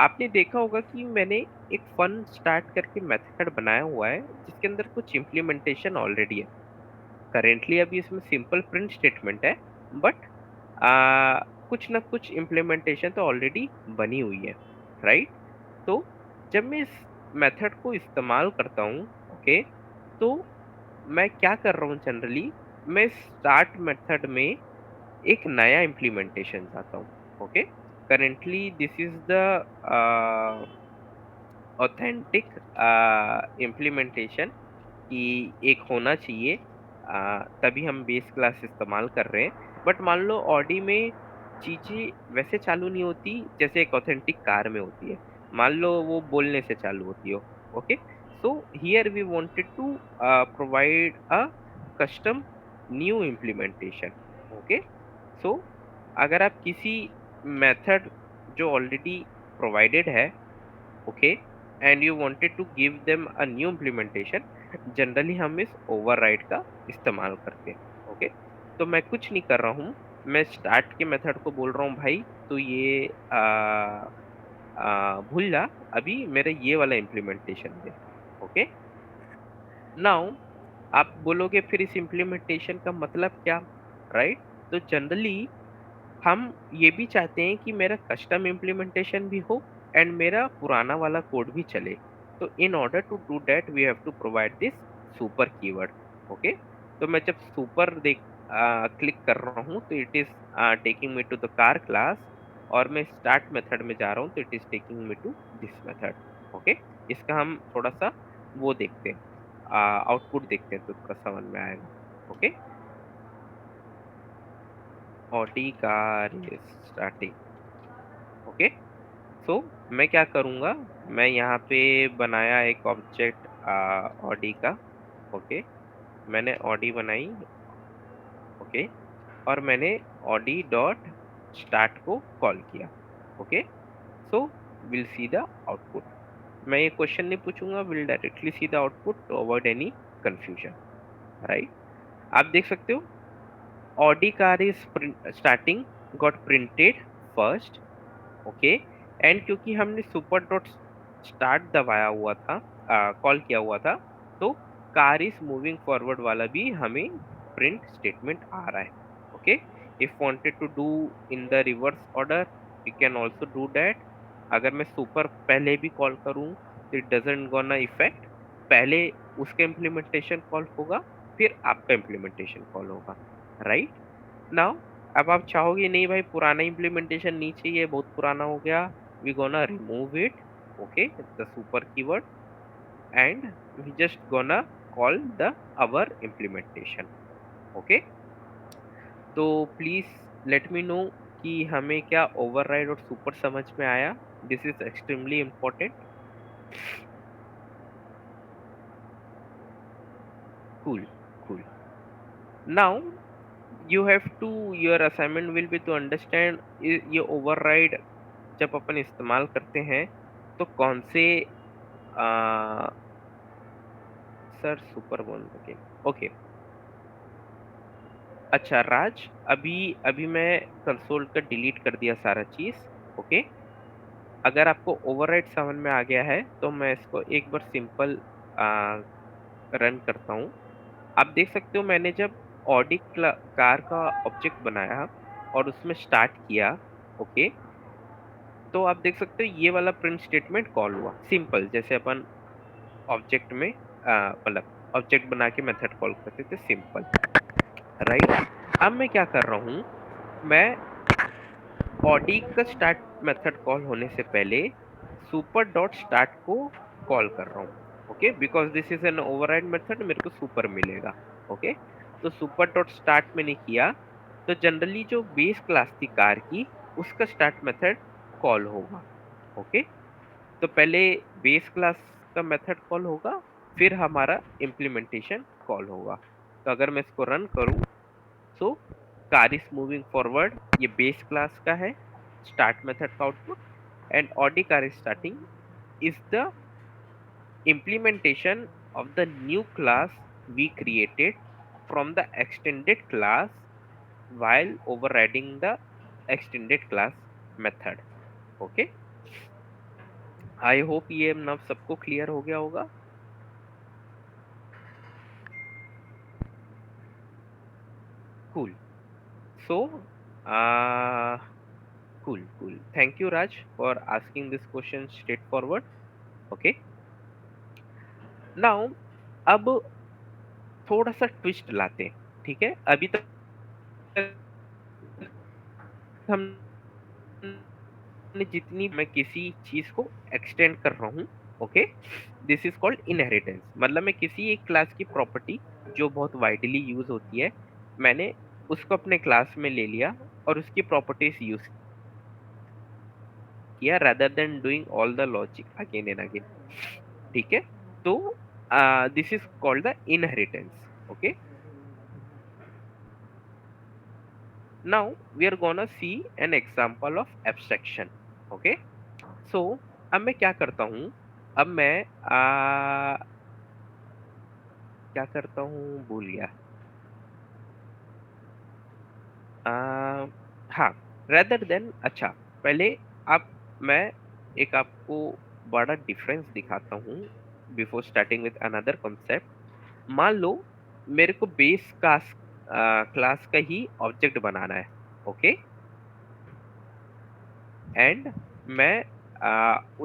आपने देखा होगा कि मैंने एक फन स्टार्ट करके मेथड बनाया हुआ है जिसके अंदर कुछ इम्प्लीमेंटेशन ऑलरेडी है। करेंटली अभी इसमें सिंपल प्रिंट स्टेटमेंट है, बट कुछ ना कुछ इम्प्लीमेंटेशन तो ऑलरेडी बनी हुई है, राइट? तो जब मैं इस मेथड को इस्तेमाल करता हूँ, ओके, तो मैं क्या कर रहा हूँ जनरली, मैं स्टार्ट मेथड में एक नया इम्प्लीमेंटेशन चाहता हूँ। Okay, currently this is the authentic implementation कि एक होना चाहिए, तभी हम बेस क्लास इस्तेमाल कर रहे हैं। बट मान लो ऑडी में चीज़ें वैसे चालू नहीं होती जैसे एक ऑथेंटिक कार में होती है। मान लो वो बोलने से चालू होती हो। Okay, so here we wanted to provide a custom new implementation. Okay, so अगर आप किसी मेथड जो ऑलरेडी प्रोवाइडेड है, okay, and you wanted to give them a new implementation, generally हम इस ओवरराइड का इस्तेमाल करते हैं। ओके, तो मैं कुछ नहीं कर रहा हूँ, मैं स्टार्ट के मेथड को बोल रहा हूँ भाई तो ये भूल जा, अभी मेरे ये वाला इम्प्लीमेंटेशन दे। ओके, नाउ आप बोलोगे फिर इस इम्प्लीमेंटेशन का मतलब क्या, राइट? तो जनरली हम ये भी चाहते हैं कि मेरा कस्टम इम्प्लीमेंटेशन भी हो एंड मेरा पुराना वाला कोड भी चले। तो in order to do that we have to provide this super keyword. Okay, तो मैं जब सुपर क्लिक कर रहा हूँ तो it is taking me to the car class, और मैं स्टार्ट मेथड में जा रहा हूँ तो it is taking me to this method. Okay, इसका हम थोड़ा सा वो देखते हैं, आउटपुट देखते हैं तो थोड़ा समझ में आएगा। Okay, Audi car starting. Okay, so मैं क्या करूँगा, मैं यहाँ पे बनाया एक ऑब्जेक्ट ऑडी का। ओके, मैंने ऑडी बनाई। ओके, और मैंने ऑडी डॉट स्टार्ट को कॉल किया। Okay, so will see the output. मैं ये क्वेश्चन नहीं पूछूंगा, will directly see the output to avoid any confusion, right? आप देख सकते हो Audi car is starting got printed first. Okay, and क्योंकि हमने सुपर डॉट स्टार्ट दबाया हुआ था, कॉल किया हुआ था, तो कार इज मूविंग फॉरवर्ड वाला भी हमें प्रिंट स्टेटमेंट आ रहा है। Okay, if wanted to do in the reverse order we can also do that. अगर मैं सुपर पहले भी कॉल करूं तो इट डजंट गोना इफेक्ट, पहले उसका इम्प्लीमेंटेशन कॉल होगा फिर आपका इम्प्लीमेंटेशन कॉल होगा, राइट। नाउ अब आप चाहोगे नहीं भाई पुराना इम्प्लीमेंटेशन नहीं चाहिए, बहुत पुराना हो गया, we gonna remove it, okay, the super keyword, and we just gonna call the our implementation. Okay, तो प्लीज लेट मी नो कि हमें क्या ओवरराइड और सुपर समझ में आया। This is extremely important. Cool cool. Now you have to, your assignment will be to understand ये override जब अपन इस्तेमाल करते हैं तो कौन से सर सुपर बोल लगे। ओके, अच्छा राज, अभी अभी मैं कंसोल का डिलीट कर दिया सारा चीज। ओके, अगर आपको ओवरराइड समझ में आ गया है तो मैं इसको एक बार सिंपल रन करता हूँ। आप देख सकते हो मैंने जब ऑडी कार का ऑब्जेक्ट बनाया और उसमें स्टार्ट किया, ओके, तो आप देख सकते हो ये वाला प्रिंट स्टेटमेंट कॉल हुआ सिंपल, जैसे अपन ऑब्जेक्ट में मतलब ऑब्जेक्ट बना के मेथड कॉल करते थे, सिंपल, राइट। अब मैं क्या कर रहा हूँ, मैं ऑडी का स्टार्ट मेथड कॉल होने से पहले सुपर डॉट स्टार्ट को कॉल कर रहा हूँ। Okay, because this is an override method, मेरे को सुपर मिलेगा। ओके, तो सुपर डॉट स्टार्ट मैंने किया तो जनरली जो बेस क्लास थी कार की उसका स्टार्ट मेथड कॉल होगा। ओके, तो पहले बेस क्लास का मेथड कॉल होगा फिर हमारा इम्प्लीमेंटेशन कॉल होगा। तो अगर मैं इसको रन करूं so car is moving forward, ये बेस क्लास का है स्टार्ट मेथड का output, and Audi car is starting is the implementation of the new class we created from the extended class while overriding the extended class method। Okay, I hope ये नव सबको clear हो गया होगा। Cool, so cool, thank you Raj for asking this question straightforward। Okay, now अब थोड़ा सा twist लाते हैं, ठीक है। अभी तक हमने जितनी, मैं किसी चीज को एक्सटेंड कर रहा हूँ, okay, this is called inheritance. मतलब मैं किसी एक क्लास की प्रॉपर्टी जो बहुत वाइडली यूज होती है, मैंने उसको अपने क्लास में ले लिया और उसकी प्रॉपर्टीज यूज किया rather than doing all the logic again and again, ठीक है। तो this is called the inheritance. Okay, now we are gonna see an example of abstraction. Okay, so अब मैं क्या करता हूँ, अब मैं क्या करता हूँ भूल गया। हाँ, रेदर देन, अच्छा पहले आप, मैं एक आपको बड़ा डिफरेंस दिखाता हूँ before starting with another concept. मान लो मेरे को बेस क्लास क्लास का ही ऑब्जेक्ट बनाना है, ओके, एंड मैं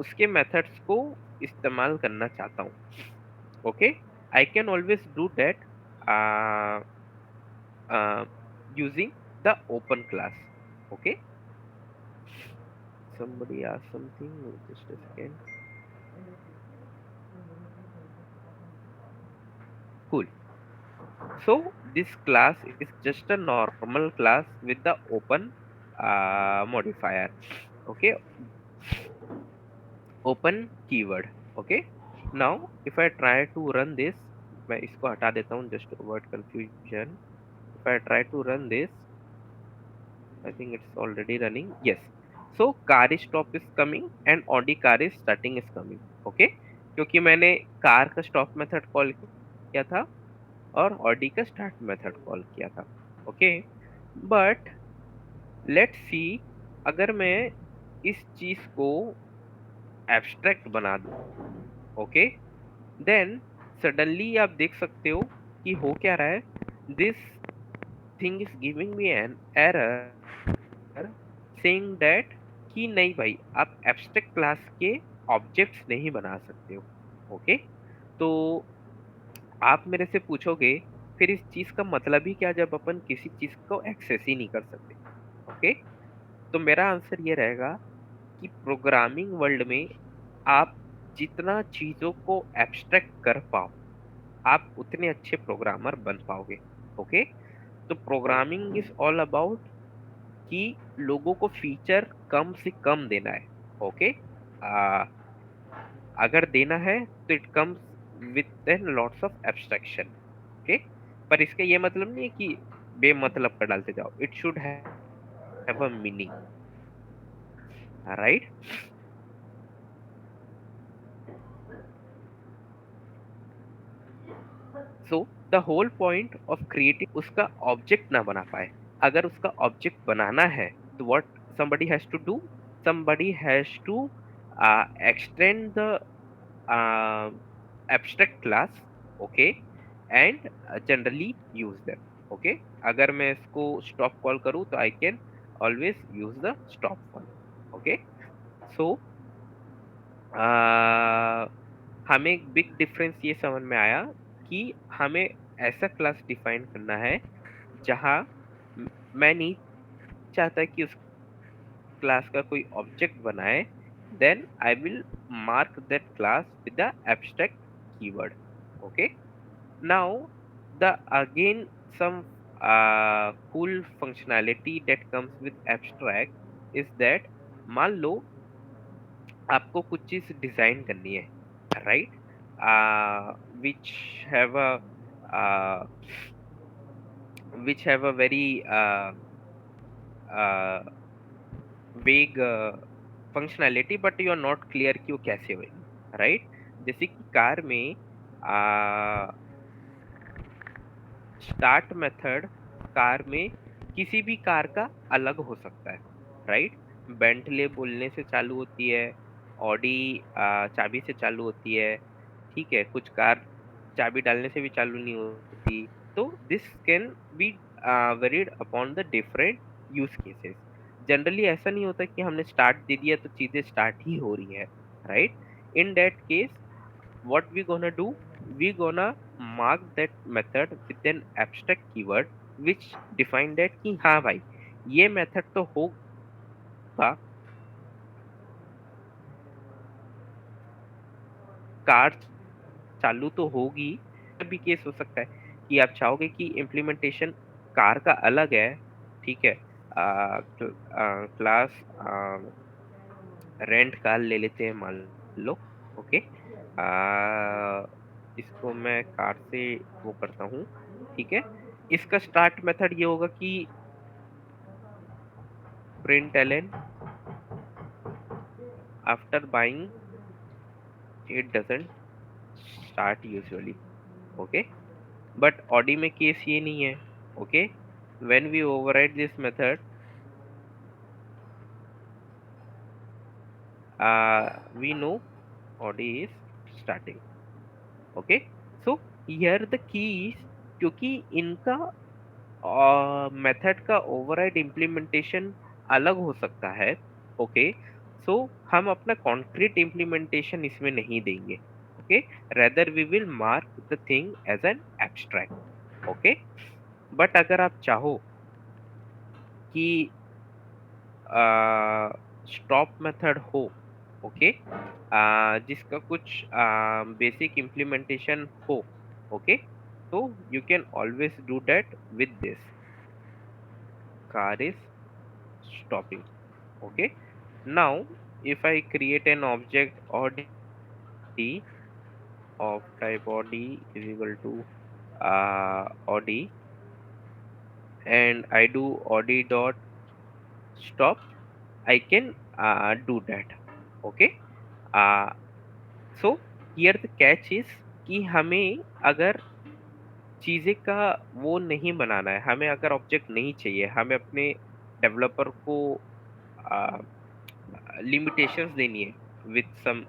उसके मेथड्स को इस्तेमाल करना चाहता हूँ। Okay, I can always do that using the open class। okay, somebody asked something, just a second। cool, so this class is just a normal class with the open modifier, okay, open keyword। okay, now if I try to run this, मैं इसको हटा देता हूँ just to avoid confusion। if I try to run this, I think it's already running, yes। so car stop is coming and Audi car is starting is coming। okay, क्योंकि मैंने car का stop method call किया था और Audi का start method call किया था। Okay, but let's see, अगर मैं इस चीज को एब्स्ट्रैक्ट बना दूं, ओके, देन सडनली आप देख सकते हो कि हो क्या रहा है, this thing is giving me an error saying that कि नहीं भाई, आप एब्स्ट्रैक्ट क्लास के ऑब्जेक्ट्स नहीं बना सकते हो, ओके। तो आप मेरे से पूछोगे फिर इस चीज का मतलब ही क्या जब अपन किसी चीज को एक्सेस ही नहीं कर सकते, ओके। तो मेरा आंसर ये रहेगा कि प्रोग्रामिंग वर्ल्ड में आप जितना चीजों को एब्स्ट्रैक्ट कर पाओ, आप उतने अच्छे प्रोग्रामर बन पाओगे, ओके। तो प्रोग्रामिंग इज ऑल अबाउट कि लोगों को फीचर कम से कम देना है, ओके। अगर देना है तो it comes with an lots of abstraction, okay. पर इसका ये मतलब नहीं है कि बेमतलब का डालते जाओ, it should have a meaning, right. So the whole point of creating उसका ऑब्जेक्ट ना बना पाए। अगर उसका ऑब्जेक्ट बनाना है तो what somebody has to do, somebody has to extend the uh, abstract class, okay, and generally use them, okay। अगर मैं इसको stop कॉल करूँ तो I can always use the stop one, okay। so हमें एक बिग डिफरेंस ये समझ में आया कि हमें ऐसा क्लास डिफाइन करना है जहां मैं नहीं चाहता कि उस क्लास का कोई ऑब्जेक्ट बनाए, then I will mark that class with the abstract keyword, okay. Now the again some cool functionality that comes with abstract is that मान लो आपको कुछ चीज डिजाइन करनी है, right, which have a which have a very uh, vague functionality but you are not clear कि वो कैसे होगी, राइट। जैसे कि कार में स्टार्ट मेथड कार में किसी भी कार का अलग हो सकता है, राइट। बेंटले बोलने से चालू होती है, ऑडी चाबी से चालू होती है, ठीक है, कुछ कार चाबी डालने से भी चालू नहीं होती। तो this can be varied upon the different use cases. Generally ऐसा नहीं होता कि हमने स्टार्ट दे दिया तो चीजें स्टार्ट ही हो रही है, right. In that case what we gonna do, we gonna mark that method with an abstract keyword which define that कि हाँ भाई ये मेथड तो होगा, कार चालू तो होगी। भी केस हो सकता है कि आप चाहोगे कि इम्प्लीमेंटेशन कार का अलग है, ठीक है। क्लास रेंट कार ले लेते हैं मान लो, ओके। इसको मैं कार से वो करता हूँ, ठीक है। इसका स्टार्ट मेथड ये होगा कि प्रिंट एलन after buying it doesn't start usually, okay. But Audi में केस ये नहीं है, ओके। When we override this method we know Audi is starting, okay. So here the key is क्योंकि इनका मेथड का ओवरराइड इम्प्लीमेंटेशन अलग हो सकता है, ओके। सो हम अपना कॉन्क्रीट इम्प्लीमेंटेशन इसमें नहीं देंगे, okay. Rather we will mark the thing as an abstract, okay. But अगर आप चाहो कि स्टॉप मेथड हो, ओके, जिसका कुछ बेसिक इम्प्लीमेंटेशन हो, ओके, तो you can always do that with this car is stopping, okay। Now if I create an object od of type od is equal to od and I do od dot stop, I can do that, okay। uh, so here the catch is कि हमें अगर चीजें का वो नहीं बनाना है, हमें अगर ऑब्जेक्ट नहीं चाहिए, हमें अपने डेवलपर को लिमिटेशंस देनी है with some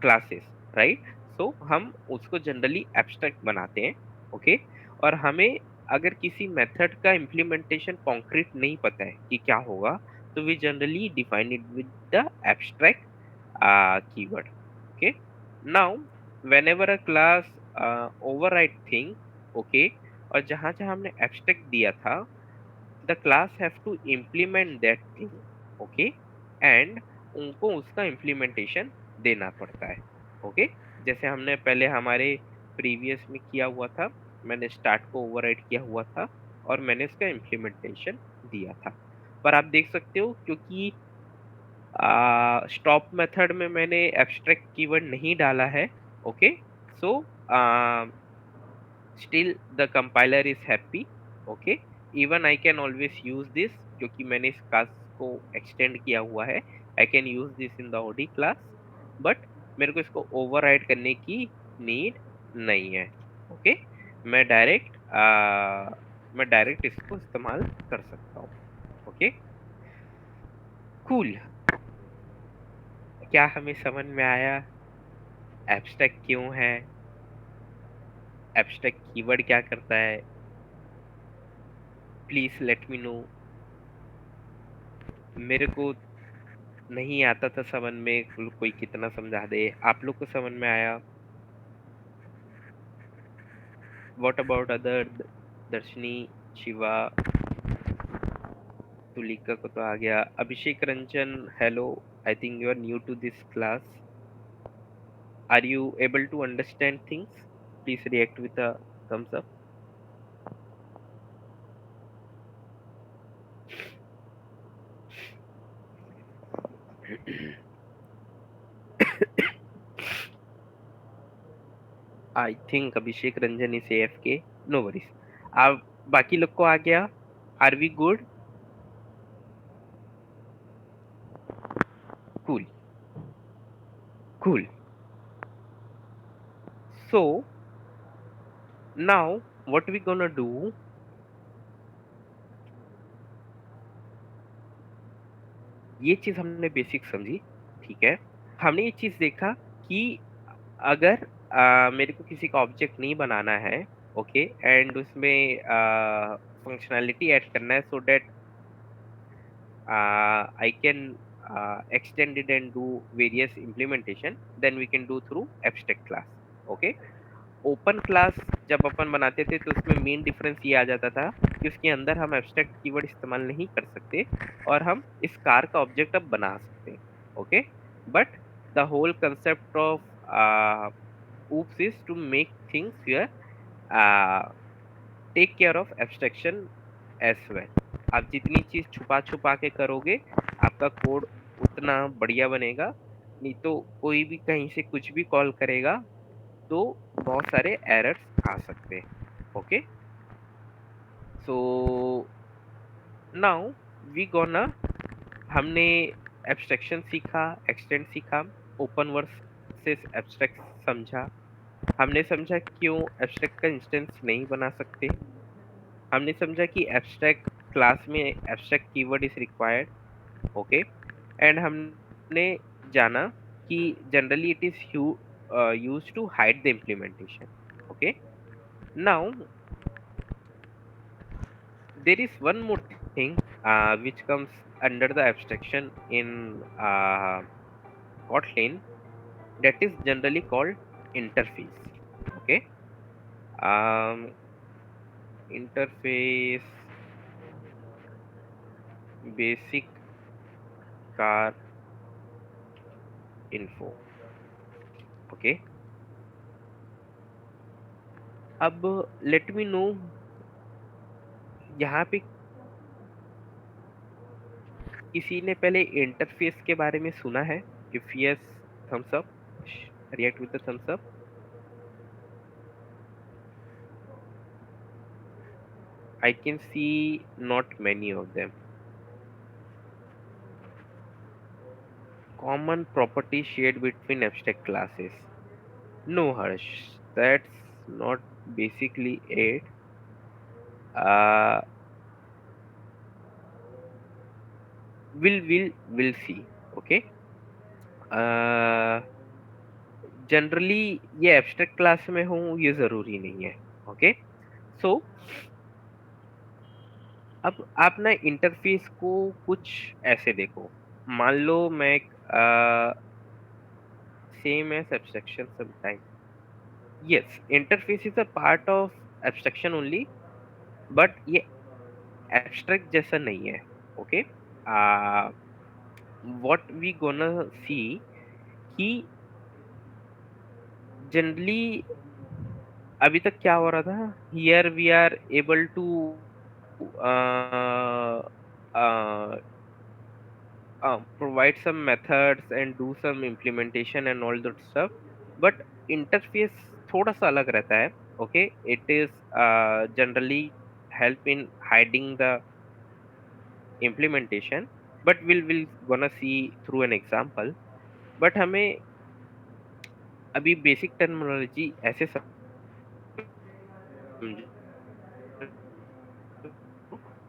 क्लासेस, राइट? सो हम उसको जनरली एब्स्ट्रैक्ट बनाते हैं, ओके? और हमें अगर किसी मेथड का इम्प्लीमेंटेशन कॉन्क्रीट नहीं पता है कि क्या होगा, तो we generally define it with the abstract keyword, okay? Now whenever a class override thing, okay, और जहां जहां हमने एब्स्ट्रैक्ट दिया था, the class have to implement that thing, okay? And उनको उसका इम्प्लीमेंटेशन देना पड़ता है, ओके? जैसे हमने पहले हमारे प्रीवियस में किया हुआ था, मैंने स्टार्ट को ओवरराइड किया हुआ था और मैंने इसका इम्प्लीमेंटेशन दिया था। पर आप देख सकते हो, क्योंकि स्टॉप मेथड में मैंने एब्स्ट्रैक्ट कीवर्ड नहीं डाला है, okay? So still the compiler is happy, okay? Even I can always use this, क्योंकि मैंने इस क्लास को एक्सटेंड किया हुआ है। I can use this in the OD class, but मेरे को इसको ओवरराइड करने की नीड नहीं है, ओके? मैं डायरेक्ट मैं डायरेक्ट इसको इस्तेमाल कर सकता हूँ, ओके? कूल। क्या हमें समझ में आया एब्स्ट्रैक्ट क्यों है, एब्स्ट्रैक्ट कीवर्ड क्या करता है? Please let me no. मेरे को नहीं आता था समझ में, कोई कितना समझा दे। आप लोग को समझ में आया? What about other? Darshini, Shiva, Tulika को तो आ गया। Abhishek Ranjan, hello, I think you are new to this class. Are you able to understand things? Please react with a thumbs up. I think Abhishek Ranjan is AFK, no worries. आप बाकी लोग को आ गया? Are we good? Cool cool. So now what we gonna do, ये चीज हमने basic समझी, ठीक है? हमने ये चीज देखा कि अगर मेरे को किसी का ऑब्जेक्ट नहीं बनाना है, ओके, एंड उसमें फंक्शनैलिटी ऐड करना है, so that I can extend it and do various implementation, then we can do through abstract class, okay? Open class जब अपन बनाते थे तो उसमें मेन डिफरेंस ये आ जाता था कि उसके अंदर हम एब्स्ट्रैक्ट कीवर्ड इस्तेमाल नहीं कर सकते और हम इस कार का ऑब्जेक्ट अब बना सकते हैं, okay? But the whole concept of oops is to make things here take care of abstraction as well. आप जितनी चीज छुपा छुपा के करोगे, आपका कोड उतना बढ़िया बनेगा। नहीं तो कोई भी कहीं से कुछ भी कॉल करेगा तो बहुत सारे एरर्स आ सकते हैं, okay? So now we gonna, हमने एब्स्ट्रैक्शन सीखा, एक्सटेंड सीखा, ओपन वर्सेस एब्स्ट्रैक्ट समझा, हमने समझा क्यों एब्स्ट्रैक्ट का इंस्टेंस नहीं बना सकते, हमने समझा कि एब्स्ट्रैक्ट क्लास में abstract keyword is required, okay? And हमने जाना कि generally it is used to hide the implementation, okay? Now there is one more thing which comes under the abstraction in Kotlin, that is generally called interface, okay? um, interface basic car info, okay? अब late me no, यहाँ पे किसी ने पहले interface के बारे में सुना है? If yes, thumbs up, react with the thumbs up. I can see not many of them. Common property shared between abstract classes. No, Harsh, that's not basically it. Uh, we'll see. Okay. Generally ये abstract class में हो ये ज़रूरी नहीं है। Okay. So अब आप ना इंटरफ़ेस को कुछ ऐसे देखो, मान लो मैं एक same as abstraction sometime. Yes, interface is a part of abstraction only, but ये एब्स्ट्रैक्ट जैसा नहीं है। Okay. What we gonna see कि जनरली अभी तक क्या हो रहा था, here we are able to provide some methods and do some implementation and all that stuff, but interface थोड़ा सा अलग रहता है। Okay. It is generally help in hiding the implementation, but we'll gonna see through an example। but हमें अभी basic terminology ऐसे समझ,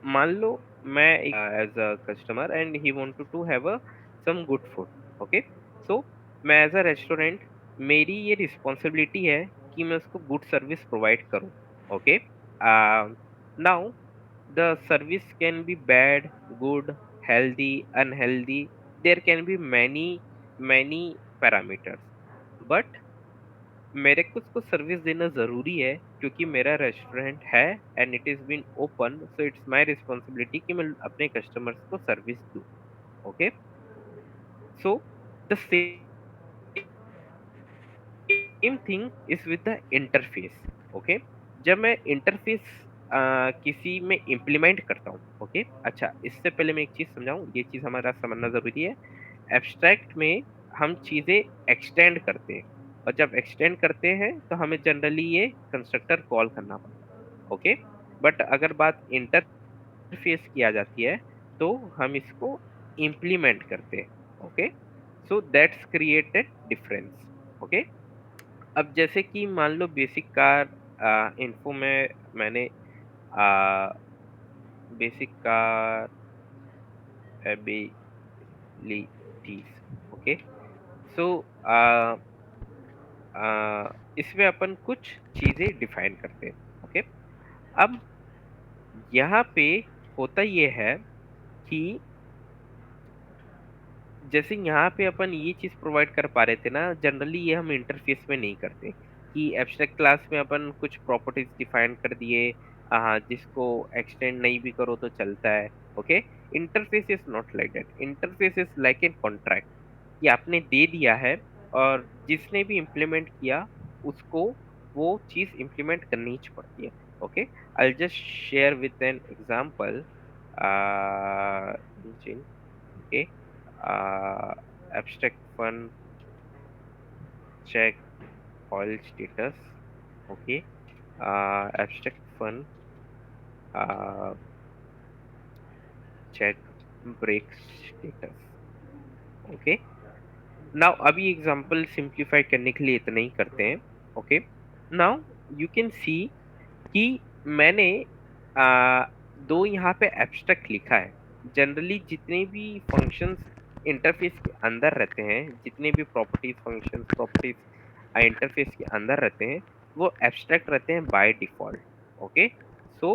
मान लो मैं as a customer and he wanted to have a some good food. Okay. So मैं as अ restaurant, मेरी ये रिस्पॉन्सिबिलिटी है कि मैं उसको गुड सर्विस प्रोवाइड करूं। Okay. Now the service can be bad, good, healthy, unhealthy, there can be many many parameters, but मेरे को उसको सर्विस देना ज़रूरी है क्योंकि मेरा रेस्टोरेंट है and it is been open, so it's my responsibility कि मैं अपने कस्टमर्स को सर्विस दूँ। Okay. So the same thing is with the interface. Okay. जब मैं इंटरफेस किसी में इम्प्लीमेंट करता हूँ। ओके। अच्छा, इससे पहले मैं एक चीज़ समझाऊँ, ये चीज़ हमारा समझना ज़रूरी है। एब्स्ट्रैक्ट में हम चीज़ें एक्सटेंड करते हैं, और जब एक्सटेंड करते हैं तो हमें जनरली ये कंस्ट्रक्टर कॉल करना पड़ता है। ओके। बट अगर बात इंटरफेस की आ जाती है तो हम इसको इम्प्लीमेंट करते हैं। Okay. So that's created difference. Okay. अब जैसे कि मान लो बेसिक कार इन्फो में मैंने बेसिक कार एबिलिटीज। ओके। सो इसमें अपन कुछ चीजें डिफाइन करते हैं। ओके। अब यहाँ पे होता ये है कि जैसे यहाँ पे अपन ये चीज प्रोवाइड कर पा रहे थे ना, जनरली ये हम इंटरफेस में नहीं करते कि एब्स्ट्रैक्ट क्लास में अपन कुछ प्रॉपर्टीज डिफाइन कर दिए, हाँ, जिसको एक्सटेंड नहीं भी करो तो चलता है। Okay. Interface is not like that. Interface is like an contract कि आपने दे दिया है, और जिसने भी इम्प्लीमेंट किया उसको वो चीज इम्प्लीमेंट करनी ही पड़ती है। Okay. I just share with an example. Engine. Okay. abstract fun check oil status। okay। abstract fun uh, check brake status। Okay. Now अभी एग्जांपल सिंप्लीफाई करने के लिए इतना ही करते हैं। ओके। नाउ यू कैन सी कि मैंने आ, दो यहाँ पे एब्स्ट्रैक्ट लिखा है। जनरली जितने भी फंक्शंस इंटरफेस के अंदर रहते हैं, जितने भी प्रॉपर्टीज फंक्शंस प्रॉपर्टीज इंटरफेस के अंदर रहते हैं, वो एब्स्ट्रैक्ट रहते हैं by default. Okay. So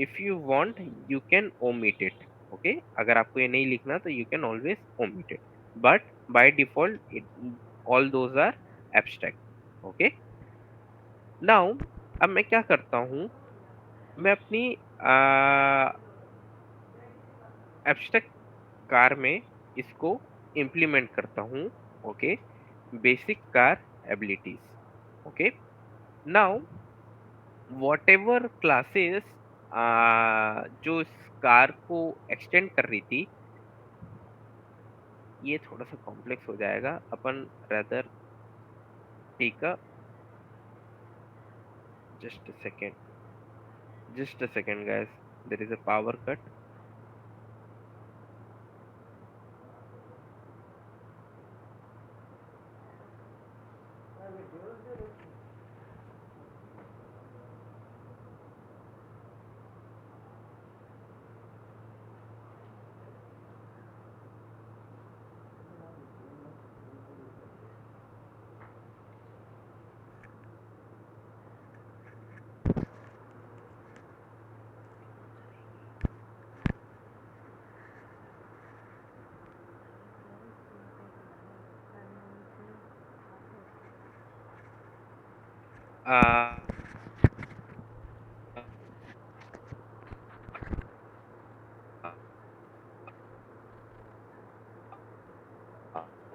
if you want you can omit it. Okay. अगर आपको ये नहीं लिखना तो you can always omit it, but by default all those are abstract. Okay. Now अब मैं क्या करता हूँ, मैं अपनी एब्स्ट्रैक्ट कार में इसको इम्प्लीमेंट करता हूँ। Okay. Basic car abilities. Okay. Now whatever classes जो इस कार को एक्सटेंड कर रही थी, ये थोड़ा सा कॉम्प्लेक्स हो जाएगा, अपन rather take a just a second guys, there is a power cut.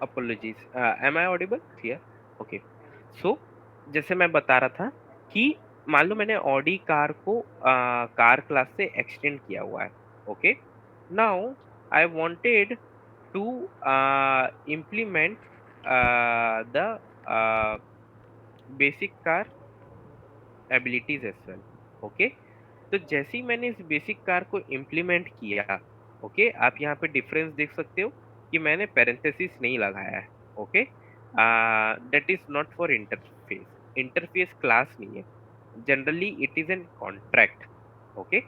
Apologies, am I audible here? Okay. So जैसे मैं बता रहा था कि मान लो मैंने ऑडी कार को कार क्लास से एक्सटेंड किया हुआ है। Okay, now I wanted to implement the basic car abilities as well। Okay, तो जैसे ही मैंने इस बेसिक कार को इम्प्लीमेंट किया, ओके, आप यहाँ पे डिफरेंस देख सकते हो कि मैंने पैरेंथेसिस नहीं लगाया है। Okay, that is not for interface. Interface class नहीं है, generally it is an contract. Okay,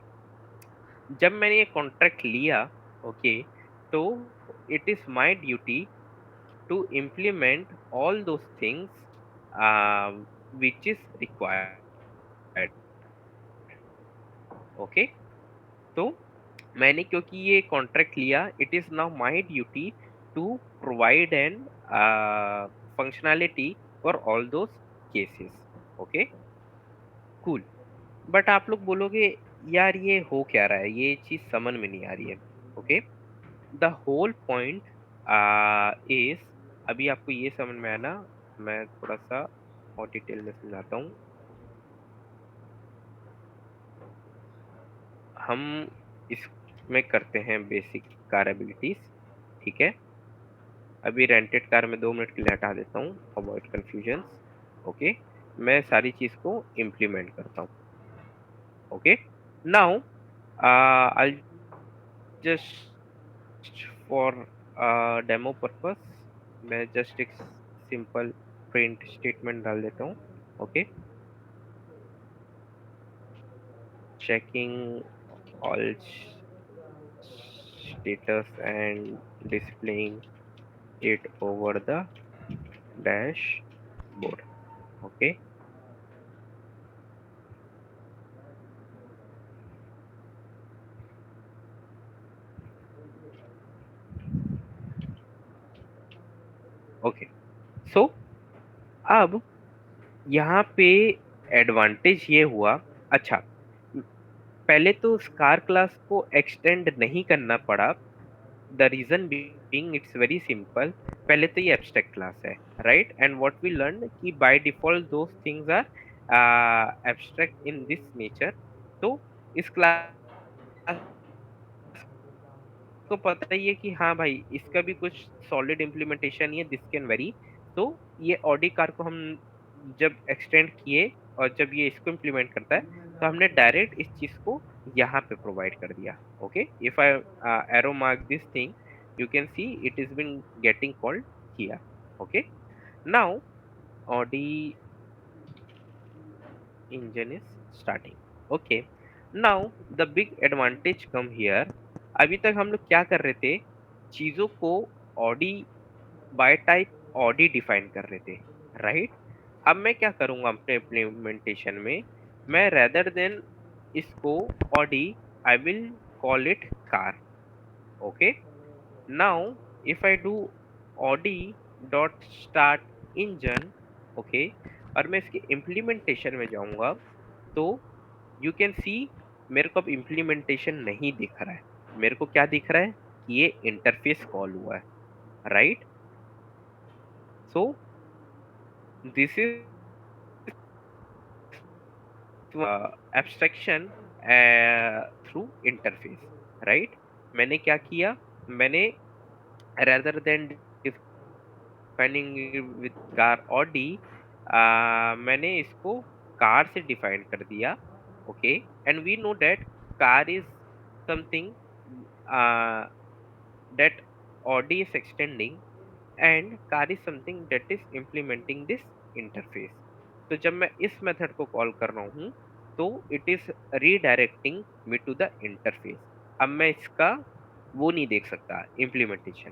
जब मैंने ये कॉन्ट्रैक्ट लिया, ओके, तो it is my duty to implement all those things which is required। Okay, तो मैंने क्योंकि ये कॉन्ट्रैक्ट लिया, it is now my duty to provide an functionality for all those cases. Okay, cool. But आप लोग बोलोगे यार ये हो क्या रहा है, ये चीज समझ में नहीं आ रही है। Okay, the whole point is, अभी आपको ये समझ में आना, मैं थोड़ा सा और डिटेल में समझाता हूँ। हम इसमें करते हैं बेसिक कार एबिलिटीज, ठीक है। अभी रेंटेड कार में 2 मिनट के लिए हटा देता हूँ, अवॉइड कंफ्यूजन। ओके, मैं सारी चीज को इम्प्लीमेंट करता हूँ। Okay, now I just for demo purpose मैं जस्ट एक सिंपल प्रिंट स्टेटमेंट डाल देता हूँ। Okay, checking all status and displaying it over the dashboard। Okay, okay, so अब यहाँ पे एडवांटेज ये हुआ। अच्छा, पहले तो उस कार क्लास को एक्सटेंड नहीं करना पड़ा। The reason being it's very simple, पहले तो ये एब्स्ट्रैक्ट क्लास है, right, and what we learn कि by default those things are abstract in this nature. तो इस क्लास को पता ही है कि हाँ भाई इसका भी कुछ सॉलिड इम्प्लीमेंटेशन ही है, दिस कैन वेरी। तो ये ऑडी कार को हम जब एक्सटेंड किए और जब ये इसको इम्प्लीमेंट करता है, तो हमने डायरेक्ट इस चीज को यहाँ पे प्रोवाइड कर दिया। Okay, if I arrow mark this thing, you can see it is been getting called here. Okay, now Audi engine is starting। okay, now the big advantage come here। अभी तक हम लोग क्या कर रहे थे, चीजों को Audi bye type Audi define कर रहे थे, राइट। अब मैं क्या करूंगा अपने इम्प्लीमेंटेशन में, मैं रेदर देन इसको Audi, I will call it car. Okay, now if I do Audi dot start engine, okay, और मैं इसके इम्प्लीमेंटेशन में जाऊंगा, तो यू कैन सी मेरे को अब इम्प्लीमेंटेशन नहीं दिख रहा है। मेरे को क्या दिख रहा है कि ये इंटरफेस कॉल हुआ है, right. So this is abstraction through interface, right. मैंने क्या किया, मैंने rather than defining with car Audi, मैंने इसको कार से डिफाइन कर दिया। Okay, and we know that car is something that Audi is extending and car is something that is implementing this interface। तो जब मैं इस मेथड को कॉल कर रहा हूँ, तो it is redirecting me to the interface. अब मैं इसका वो नहीं देख सकता implementation.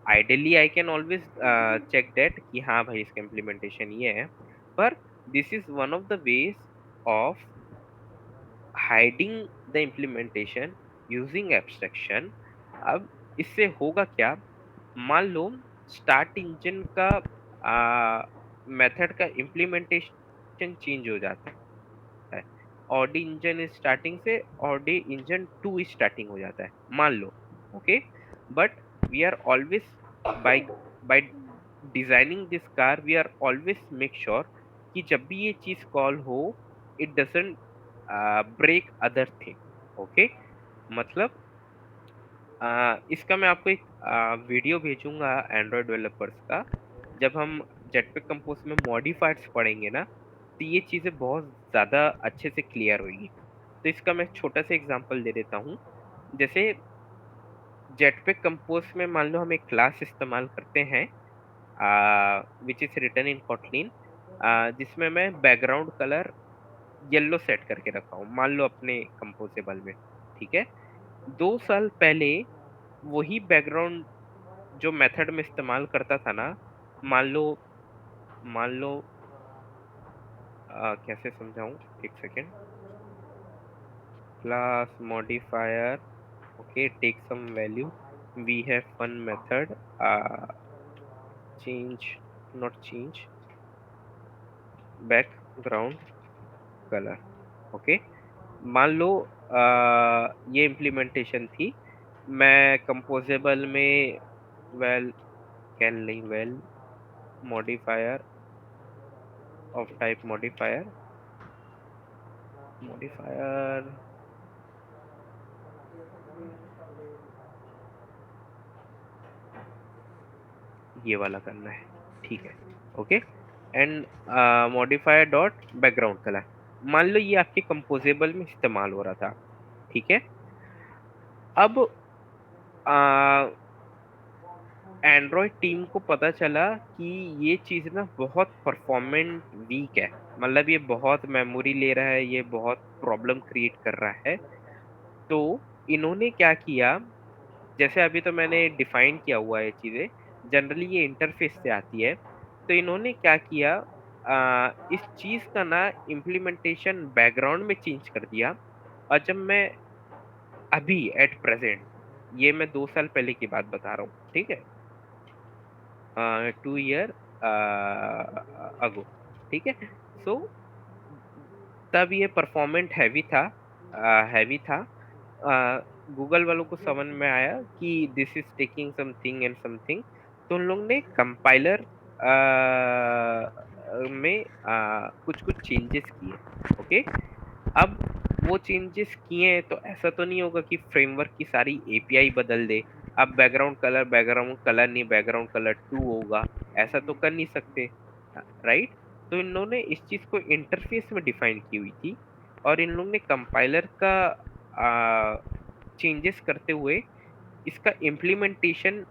Ideally I can always check that कि हाँ भाई इसका इम्प्लीमेंटेशन ये है, पर this is one of the ways of hiding the implementation using abstraction. अब इससे होगा क्या, मान लो स्टार्ट इंजन का मेथड का इम्प्लीमेंटेशन चेंज हो जाता है। ऑडी इंजन स्टार्टिंग से ऑडी इंजन 2 स्टार्टिंग हो जाता है, मान लो। Okay, but we are always by by designing this car, we are always make sure कि जब भी ये चीज कॉल हो, it doesn't break other thing. Okay, मतलब इसका मैं आपको एक वीडियो भेजूंगा एंड्रॉयड डेवलपर्स का। जब हम जेटपैक कंपोज में मॉडिफायर्स पढ़ेंगे ना, तो ये चीजें बहुत ज्यादा अच्छे से क्लियर होगी। तो इसका मैं छोटा सा एग्जांपल दे देता हूँ। जैसे जेटपैक कंपोज में मान लो हम एक क्लास इस्तेमाल करते हैं which is written in Kotlin, जिसमें मैं बैकग्राउंड कलर येलो सेट करके रखा हूँ, मान लो अपने कंपोजेबल में। ठीक है, 2 साल पहले वही बैकग्राउंड जो मेथड में इस्तेमाल करता था ना, मान लो कैसे समझाऊं, एक second. Class modifier, okay, take some value, we have fun method, change, not change, background colour. Okay, मान लो ये इम्प्लीमेंटेशन थी। मैं कंपोजेबल में वेल कैन नहीं, well modifier of type modifier ये वाला करना है। ठीक है, okay, and modifier dot background colour, मान लो ये आपके कंपोजेबल में इस्तेमाल हो रहा था। ठीक है, अब एंड्रॉयड टीम को पता चला कि ये चीज ना बहुत परफॉर्मेंट वीक है, मतलब ये बहुत मेमोरी ले रहा है, ये बहुत प्रॉब्लम क्रिएट कर रहा है। तो इन्होंने क्या किया, जैसे अभी तो मैंने डिफाइन किया हुआ है चीजें, जनरली ये इंटरफेस से आती है। तो इन्होंने क्या किया, इस चीज का ना इम्प्लीमेंटेशन बैकग्राउंड में चेंज कर दिया। और जब मैं अभी एट प्रेजेंट, ये मैं 2 साल पहले की बात बता रहा हूँ, ठीक है, 2 ईयर अगो। ठीक है, सो तब ये परफॉर्मेंट हैवी था। गूगल वालों को समझ में आया कि this is taking something and something, तो उन लोग ने कंपाइलर में कुछ कुछ चेंजेस किए। ओके, अब वो चेंजेस किए हैं तो ऐसा तो नहीं होगा कि फ्रेमवर्क की सारी एपीआई बदल दे। अब बैकग्राउंड कलर नहीं, बैकग्राउंड कलर 2 होगा, ऐसा तो कर नहीं सकते, राइट। तो इन लोगों ने इस चीज को इंटरफेस में डिफाइन की हुई थी, और इन लोगों ने कंपाइलर का चेंजेस करते हुए इसका इम्प्लीमेंटेशन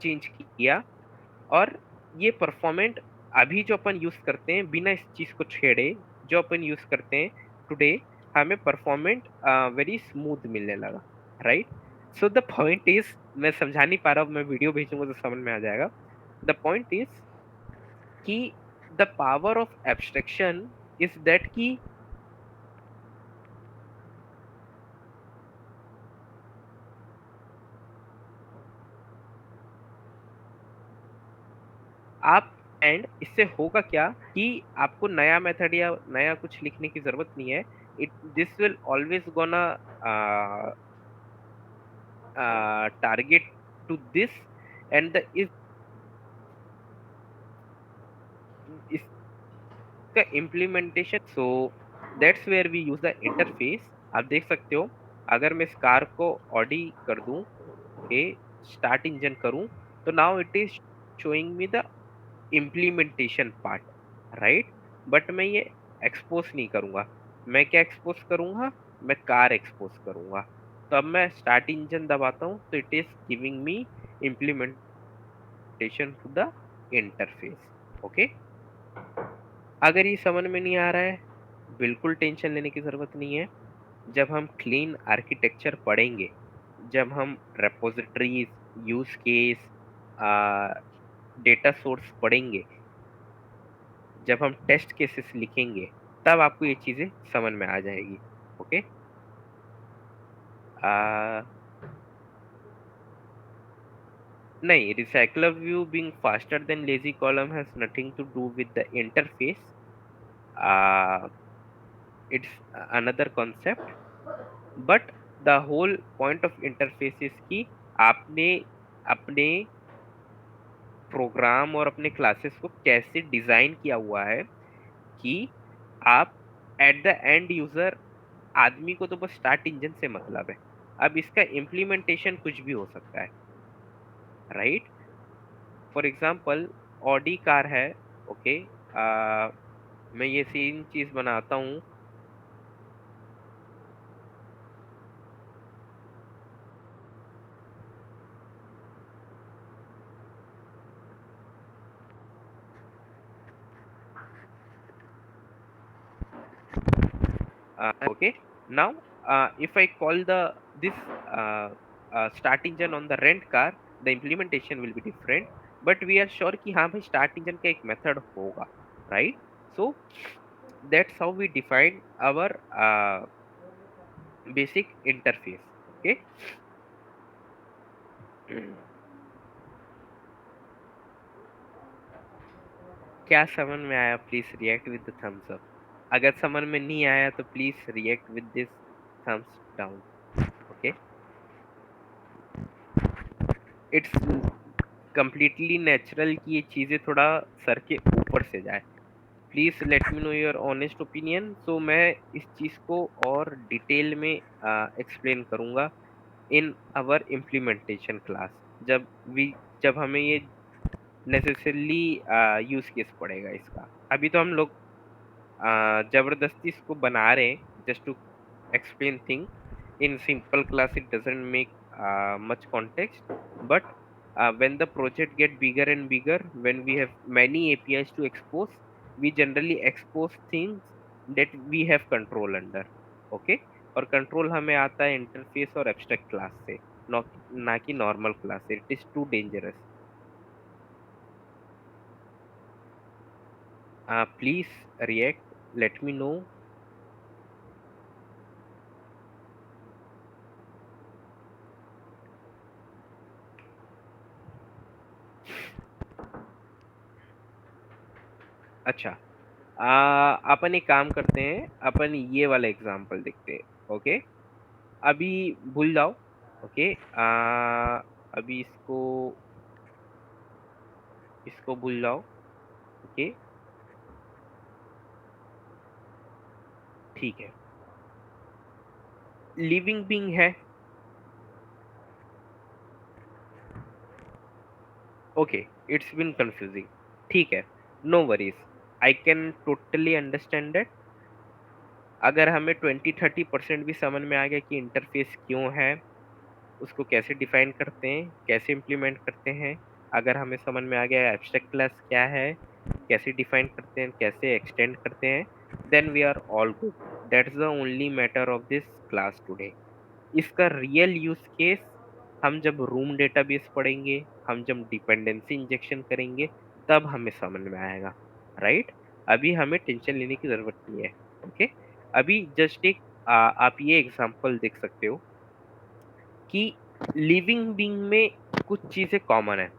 चेंज किया। और ये परफॉर्मेंट अभी जो अपन यूज करते हैं बिना इस चीज को छेड़े, जो अपन यूज करते हैं टुडे, हमें परफॉर्मेंट वेरी स्मूथ मिलने लगा, right. So the point is, मैं समझा नहीं पा रहा हूँ, मैं वीडियो भेजूंगा तो समझ में आ जाएगा। द पॉइंट इज कि the power of abstraction is that कि आप, एंड इससे होगा क्या कि आपको नया मेथड या नया कुछ लिखने की जरूरत नहीं है। It this will always gonna target to this, and the इसका implementation. So that's where we use the interface. आप देख सकते हो, अगर मैं इस कार को ऑडी कर दूं, ओके, स्टार्ट इंजन करूं, तो now it is showing me the implementation part, right. But मैं ये एक्सपोज नहीं करूंगा। मैं क्या एक्सपोज करूंगा, मैं कार एक्सपोज करूंगा। तो अब मैं स्टार्ट इंजन दबाता हूं तो it is giving me implementation to the interface. Okay, अगर ये समझ में नहीं आ रहा है, बिल्कुल टेंशन लेने की जरूरत नहीं है। जब हम क्लीन आर्किटेक्चर पढ़ेंगे, जब हम repositories, use case, data source पढ़ेंगे, जब हम टेस्ट केसेस लिखेंगे, तब आपको ये चीजें समझ में आ जाएगी। ओके, आ, नहीं, recycler view being faster than lazy column has nothing to do with the interface. uh, it's another concept, but the whole point of interface is कि आपने अपने प्रोग्राम और अपने क्लासेस को कैसे डिजाइन किया हुआ है कि आप एट द एंड यूजर, आदमी को तो बस स्टार्ट इंजन से मतलब है, अब इसका इम्प्लीमेंटेशन कुछ भी हो सकता है, right? For example Audi car है, ओके, मैं ये सेम चीज बनाता हूँ। Okay, now if I call the this uh, start engine on the rent car, the implementation will be different, but we are sure कि हाँ भाई start engine का एक method होगा, right? So that's how we define our basic interface. Okay. क्या समझ में आया? Please react with the thumbs up. अगर समझ में नहीं आया तो please react with this thumbs down. Okay, it's completely natural कि ये चीजें थोड़ा सर के ऊपर से जाए। Please let me know your honest opinion. So मैं इस चीज को और डिटेल में एक्सप्लेन करूंगा इन आवर इम्प्लीमेंटेशन क्लास, जब वी जब हमें ये नेसेसरली यूज केस पड़ेगा इसका। अभी तो हम लोग जबरदस्ती इसको बना रहे हैं just to explain thing in simple class. It doesn't make much context, but when the project get bigger and bigger, when we have many APIs to expose, we generally expose things that we have control under. Okay, और control हमें आता है interface और abstract class से, ना कि normal class से। It is too dangerous. Please react, let me know. अच्छा, अपन एक काम करते हैं, अपन ये वाला एग्जांपल देखते हैं। ओके, अभी भूल जाओ। ओके, अभी इसको इसको भूल जाओ। ओके, ठीक है। लिविंग बीइंग है। Okay, it's been confusing. ठीक है, no worries, I can totally understand that. अगर हमें 20-30% भी समझ में आ गया कि इंटरफेस क्यों है, उसको कैसे डिफाइन करते हैं, कैसे इम्प्लीमेंट करते हैं, अगर हमें समझ में आ गया एब्स्ट्रैक्ट क्लास क्या है, कैसे डिफाइन करते हैं, कैसे एक्सटेंड करते हैं, then we are all good. That's the only matter of this class today. इसका रियल यूज केस हम जब रूम डेटाबेस पढ़ेंगे, हम जब डिपेंडेंसी इंजेक्शन करेंगे, तब हमें समझ में आएगा, राइट? अभी हमें टेंशन लेने की जरूरत नहीं है। ओके, अभी जस्ट एक आप ये एग्जांपल देख सकते हो कि लिविंग बीइंग में कुछ चीजें कॉमन है,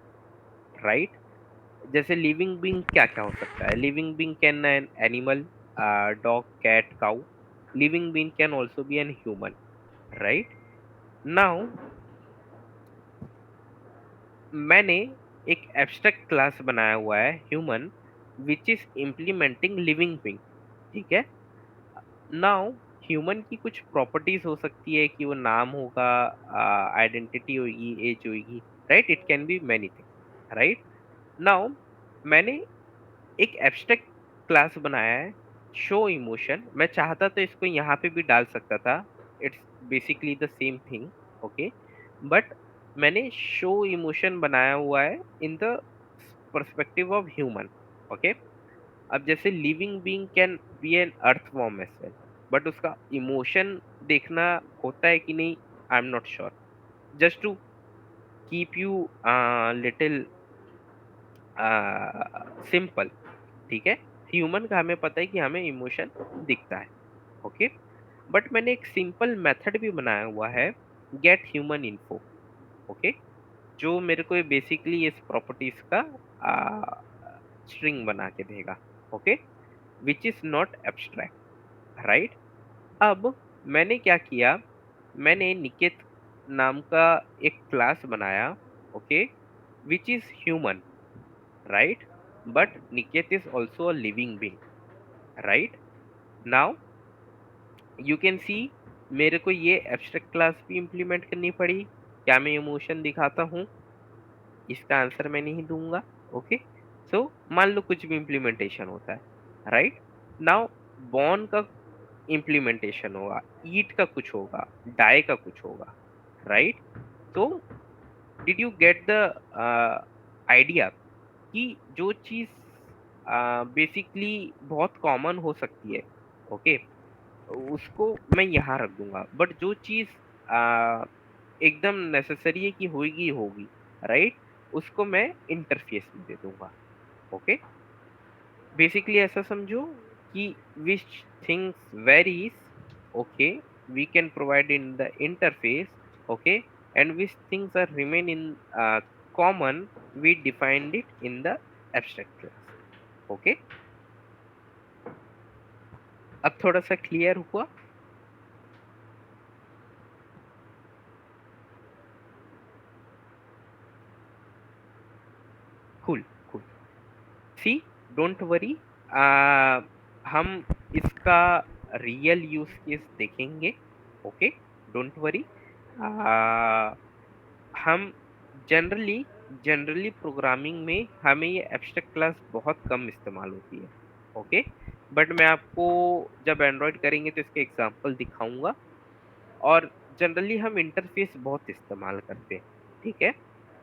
राइट? जैसे लिविंग बीइंग क्या क्या हो सकता है? Living being can an animal, dog, cat, cow. Living being can also be an human, right? Now मैंने एक एब्स्ट्रैक्ट क्लास बनाया हुआ है human, which is implementing living being. ठीक है, नाउ ह्यूमन की कुछ प्रॉपर्टीज हो सकती है कि वो नाम होगा, आइडेंटिटी होगी, एज होगी, right? It can be many thing, right? Now मैंने एक एब्स्ट्रैक्ट क्लास बनाया है शो इमोशन। मैं चाहता तो इसको यहाँ पे भी डाल सकता था, it's basically the same thing. Okay, but मैंने शो इमोशन बनाया हुआ है in the perspective of human. Okay, अब जैसे living being can be an earthworm as well, but उसका इमोशन देखना होता है कि नहीं, I am not sure. Just to keep you little simple, ठीक है? ह्यूमन का हमें पता है कि हमें इमोशन दिखता है। ओके, बट मैंने एक सिंपल मेथड भी बनाया हुआ है, गेट ह्यूमन इन्फो। ओके, जो मेरे को बेसिकली इस प्रॉपर्टीज का स्ट्रिंग बना के देगा, okay, which is not abstract, right. अब मैंने क्या किया, मैंने निकेत नाम का एक क्लास बनाया, okay, which is human, right, but Niket is also a living being, right. Now you can see मेरे को ये एब्स्ट्रैक्ट क्लास भी इंप्लीमेंट करनी पड़ी। क्या मैं इमोशन दिखाता हूँ? इसका आंसर मैं नहीं दूंगा, ओके। सो मान लो कुछ भी इंप्लीमेंटेशन होता है, राइट। नाउ बॉर्न का इम्प्लीमेंटेशन होगा, ईट का कुछ होगा, डाई का कुछ होगा, राइट। तो did you get the idea कि जो चीज बेसिकली बहुत कॉमन हो सकती है, ओके, उसको मैं यहाँ रख दूंगा, बट जो चीज आ, एकदम नेसेसरी है कि होगी होगी, राइट, उसको मैं इंटरफेस में दे दूंगा, ओके। बेसिकली ऐसा समझो कि which things varies, okay, we can provide in the interface, okay, and which things are remain in common, we defined it in the abstract class, okay. अब थोड़ा सा क्लियर हुआ? Cool cool. See, don't worry, हम इसका real use case देखेंगे, okay, don't worry. हम generally generally programming में हमें ये एब्स्ट्रैक्ट क्लास बहुत कम इस्तेमाल होती है, ओके, बट मैं आपको जब एंड्रॉयड करेंगे तो इसके एग्जांपल दिखाऊंगा। और जनरली हम इंटरफेस बहुत इस्तेमाल करते हैं, ठीक है।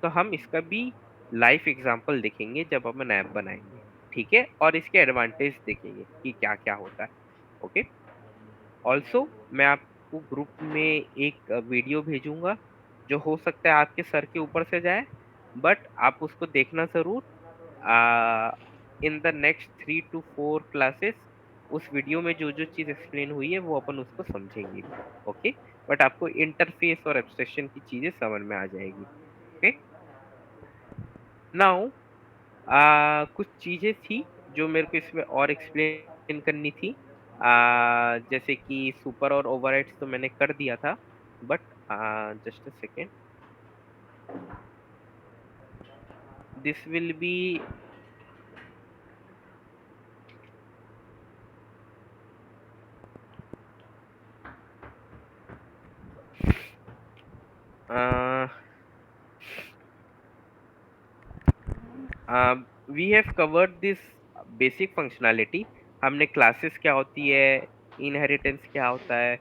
तो हम इसका भी लाइव एग्जांपल देखेंगे जब हम ऐप बनाएंगे, ठीक है, और इसके एडवांटेज देखेंगे कि क्या क्या होता है, ओके। ऑल्सो मैं आपको ग्रुप में एक वीडियो भेजूंगा, जो हो सकता है आपके सर के ऊपर से जाए, बट आप उसको देखना जरूर। इन द नेक्स्ट 3 to 4 क्लासेस उस वीडियो में जो जो चीज एक्सप्लेन हुई है वो अपन उसको समझेंगे, ओके। बट आपको इंटरफेस और एब्स्ट्रैक्शन की चीजें समझ में आ जाएगी, ओके। नाउ कुछ चीजें थी जो मेरे को इसमें और एक्सप्लेन करनी थी। जैसे कि सुपर और ओवरराइड्स तो मैंने कर दिया था, but just a second, this will be we have covered this basic functionality. हमने क्लासेस क्या होती है, इनहेरिटेंस क्या होता है,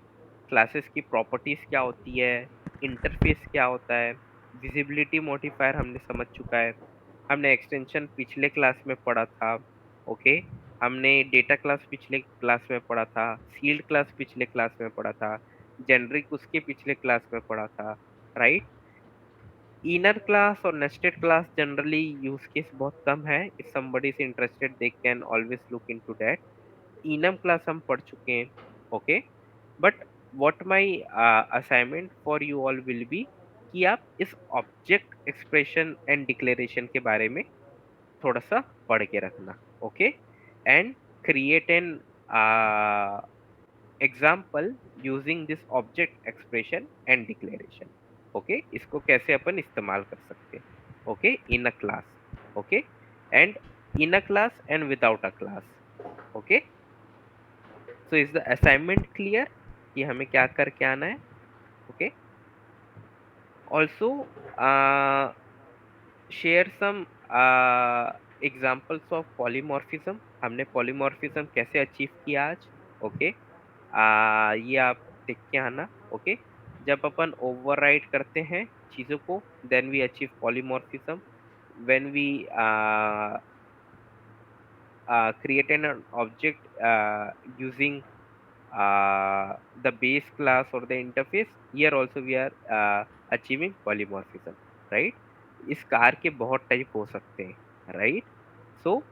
क्लासेस की प्रॉपर्टीज क्या होती है, इंटरफेस क्या होता है, विजिबिलिटी मॉडिफायर हमने समझ चुका है, हमने एक्सटेंशन पिछले क्लास में पढ़ा था, ओके। हमने डेटा क्लास पिछले क्लास में पढ़ा था, सील्ड क्लास पिछले क्लास में पढ़ा था, जेनरिक उसके पिछले क्लास में पढ़ा था, राइट। इनर क्लास और nested class generally use case बहुत कम है। If somebody is interested they can always look into that। Enum class हम पढ़ चुके हैं, okay. But what my assignment for you all will be कि आप इस ऑब्जेक्ट एक्सप्रेशन एंड डिक्लेरेशन के बारे में थोड़ा सा पढ़ के रखना, okay, and create an example using this object expression and declaration, okay. इसको कैसे अपन इस्तेमाल कर सकते हैं, okay, in a class, okay, and in a class and without a class, okay. So is the assignment clear कि हमें क्या करके आना है, okay. Also share some examples of polymorphism. हमने पॉलीमॉर्फिज्म कैसे अचीव किया आज, ओके। ये आप देख के आना, ओके। जब अपन ओवरराइड करते हैं चीजों को, then we achieve polymorphism. When we create an object using the base class or the interface, here also we are achieving polymorphism, right। इस कार के बहुत टाइप हो सकते हैं, right. So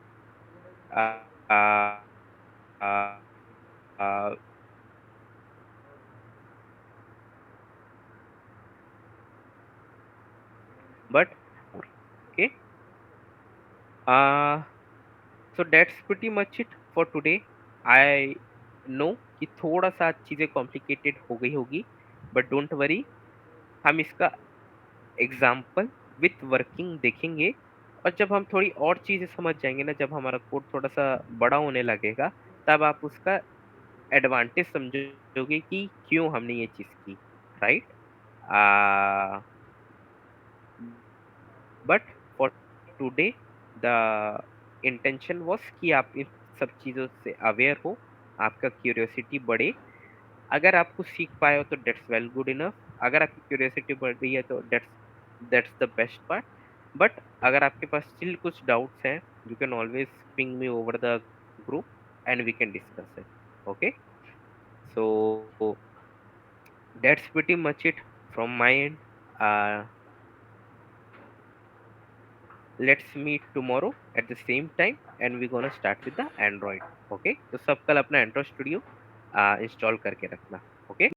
but okay. uh so that's pretty much it for today. I know कि थोड़ा सा चीजें कॉम्प्लिकेटेड हो गई होगी, बट डोंट वरी, हम इसका एग्जाम्पल विथ वर्किंग देखेंगे। और जब हम थोड़ी और चीजें समझ जाएंगे ना, जब हमारा कोड थोड़ा सा बड़ा होने लगेगा, तब आप उसका एडवांटेज समझोगे कि क्यों हमने ये चीज की, right. But for today the intention was कि आप इन सब चीजों से अवेयर हो, आपका क्यूरियोसिटी बढ़े। अगर आप कुछ सीख पाए हो तो दैट्स वेल गुड इनफ। अगर आपकी क्यूरियोसिटी बढ़ रही है तो that's the best part. But अगर आपके पास स्टिल कुछ डाउट्स हैं, you can always ping me over the group and we can discuss it. Okay, so that's pretty much it from my end. Let's meet tomorrow at the same time and we gonna start with the Android. Okay, तो सब कल अपना Android studio install करके रखना। Okay.